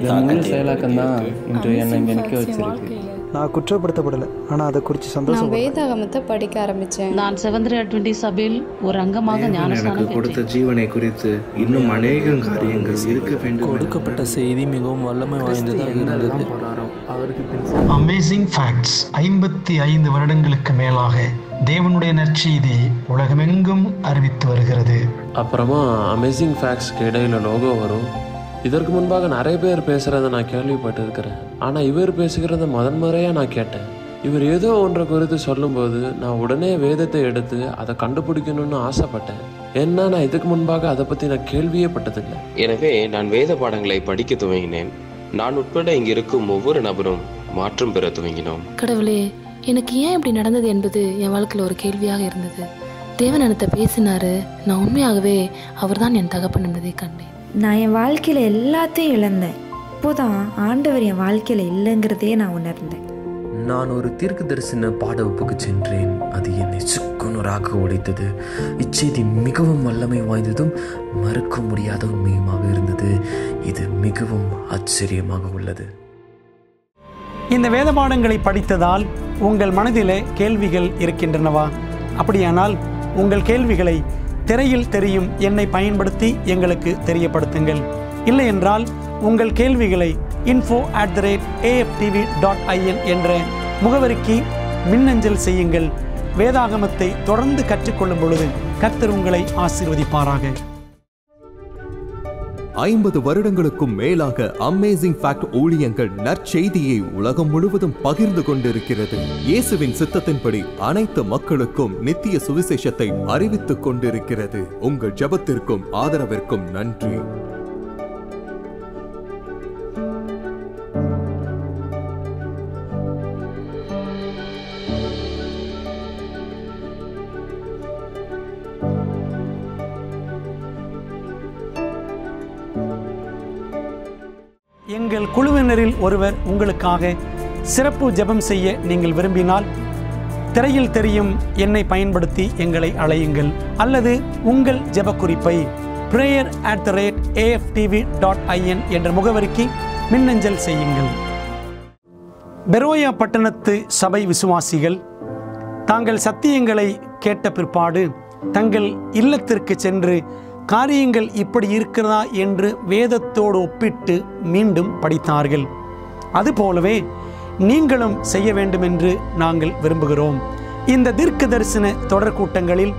செயலாக்கம் தான் இன்று என்னை இங்கே நிற்க வச்சிருக்கு. நான் குற்றப்படுத்தப்படலை, ஆனால் அதை குறித்து சந்தோஷம். வேதாகமத்தை படிக்க ஆரம்பித்தேன். நான் செவன்த் அட்வென்டிஸ்ட் சபையில் ஒரு அங்கமாக ஞானஸ்நானம் கொடுத்த ஜீவனை குறித்து இன்னும் அநேக காரியங்கள் இருக்க வேண்டும். கொடுக்கப்பட்ட செய்தி மிகவும் வல்லமை வாய்ந்ததாக இருந்தது. அமேசிங் ஃபேக்ட்ஸ் 55 வருடங்களுக்கு மேலாக தேவனுடைய நற்செய்தி உலகமெங்கும் அறிவித்து வருகிறது. அப்புறமா அமேசிங் ஃபேக்ட்ஸ்க்கு இடையில லோகோ வரும். இதற்கு முன்பாக நிறைய பேர் பேசுறதை நான் கேள்விப்பட்டிருக்கிறேன். ஆனால் இவர் பேசுகிறத முதன்முறையாக நான் கேட்டேன். இவர் ஏதோ ஒன்றை குறித்து சொல்லும்போது நான் உடனே வேதத்தை எடுத்து அதை கண்டுபிடிக்கணும்னு ஆசைப்பட்டேன். ஏன்னா நான் இதுக்கு முன்பாக அதை பற்றி நான் கேள்வியே பட்டதில்லை. எனவே நான் வேத பாடங்களை படிக்க துவங்கினேன். நான் உட்பட இங்கு இருக்கும் ஒவ்வொரு நபரும் மாற்றம் பெற துவங்கினோம். கடவுளே, எனக்கு ஏன் இப்படி நடந்தது என்பது என் வாழ்க்கையில் ஒரு கேள்வியாக இருந்தது. தேவன் என்னத்தை பேசினாரு. நான் உண்மையாகவே அவர்தான் என் தகப்பன் என்பதை கண்டேன். நான் என் வாழ்க்கையில் எல்லாத்தையும் இழந்தேன். இப்போதான் ஆண்டவர் என் வாழ்க்கையில் இல்லைங்கிறதே நான் உணர்ந்தேன். நான் ஒரு தீர்க்க தரிசன பாட வகுப்புக்கு சென்றேன். அது என்னை சுக்குநூறாக உடைத்தது. இச்செய்தி மிகவும் வல்லமை வாய்ந்ததும் மறுக்க முடியாத உண்மையுமாக இருந்தது. இது மிகவும் ஆச்சரியமாக உள்ளது. இந்த வேத பாடங்களை படித்ததால் உங்கள் மனதிலே கேள்விகள் இருக்கின்றனவா? அப்படியானால் உங்கள் கேள்விகளை திரையில் தெரியும் எண்ணை பயன்படுத்தி எங்களுக்கு தெரியப்படுத்துங்கள். இல்லை என்றால் உங்கள் கேள்விகளை info@aftv.in என்ற முகவரிக்கு மின்னஞ்சல் செய்யுங்கள். வேதாகமத்தை தொடர்ந்து கற்றுக்கொள்ளும் பொழுது கர்த்தர் உங்களை ஆசீர்வதிப்பாராக. 50 வருடங்களுக்கும் மேலாக அமேசிங் ஃபேக்ட் ஊழியங்கள் நற்செய்தியை உலகம் முழுவதும் பகிர்ந்து கொண்டிருக்கிறது. இயேசுவின் சித்தத்தின்படி அனைத்து மக்களுக்கும் நித்திய சுவிசேஷத்தை அறிவித்துக் கொண்டிருக்கிறது. உங்கள் ஜெபத்திற்கும் ஆதரவிற்கும் நன்றி. எங்கள் குழுவினரில் ஒருவர் உங்களுக்காக சிறப்பு ஜெபம் செய்ய நீங்கள் விரும்பினால் திரையில் தெரியும் எண்ணை பயன்படுத்தி எங்களை அழையுங்கள். அல்லது உங்கள் ஜெப குறிப்பை prayer@aftv.in என்ற முகவரிக்கு மின்னஞ்சல் செய்யுங்கள். பெரோயா பட்டணத்து சபை விசுவாசிகள் தாங்கள் சத்தியங்களை கேட்ட பிற்பாடு தங்கள் இல்லத்திற்கு சென்று காரியங்கள் இப்படி இருக்கிறதா என்று வேதத்தோடு ஒப்பிட்டு மீண்டும் படித்தார்கள். அதுபோலவே நீங்களும் செய்ய வேண்டும் என்று நாங்கள் விரும்புகிறோம். இந்த தீர்க்க தரிசன தொடர் கூட்டங்களில்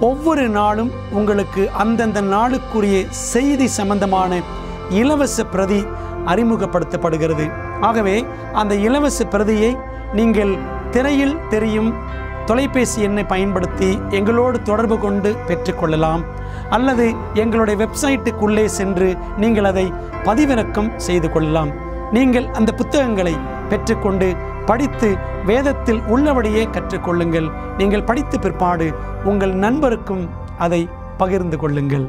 ஒவ்வொரு நாளும் உங்களுக்கு அந்தந்த நாளுக்குரிய செய்தி சம்பந்தமான இலவச பிரதி அறிமுகப்படுத்தப்படுகிறது. ஆகவே அந்த இலவச பிரதியை நீங்கள் திரையில் தெரியும் தொலைபேசி எண்ணை பயன்படுத்தி எங்களோடு தொடர்பு கொண்டு பெற்றுக்கொள்ளலாம். அல்லது எங்களுடைய வெப்சைட்டுக்குள்ளே சென்று நீங்கள் அதை பதிவிறக்கம் செய்து கொள்ளலாம். நீங்கள் அந்த புத்தகங்களை பெற்றுக்கொண்டு படித்து வேதத்தில் உள்ளபடியே கற்றுக்கொள்ளுங்கள். நீங்கள் படித்த பிற்பாடு உங்கள் நண்பருக்கும் அதை பகிர்ந்து கொள்ளுங்கள்.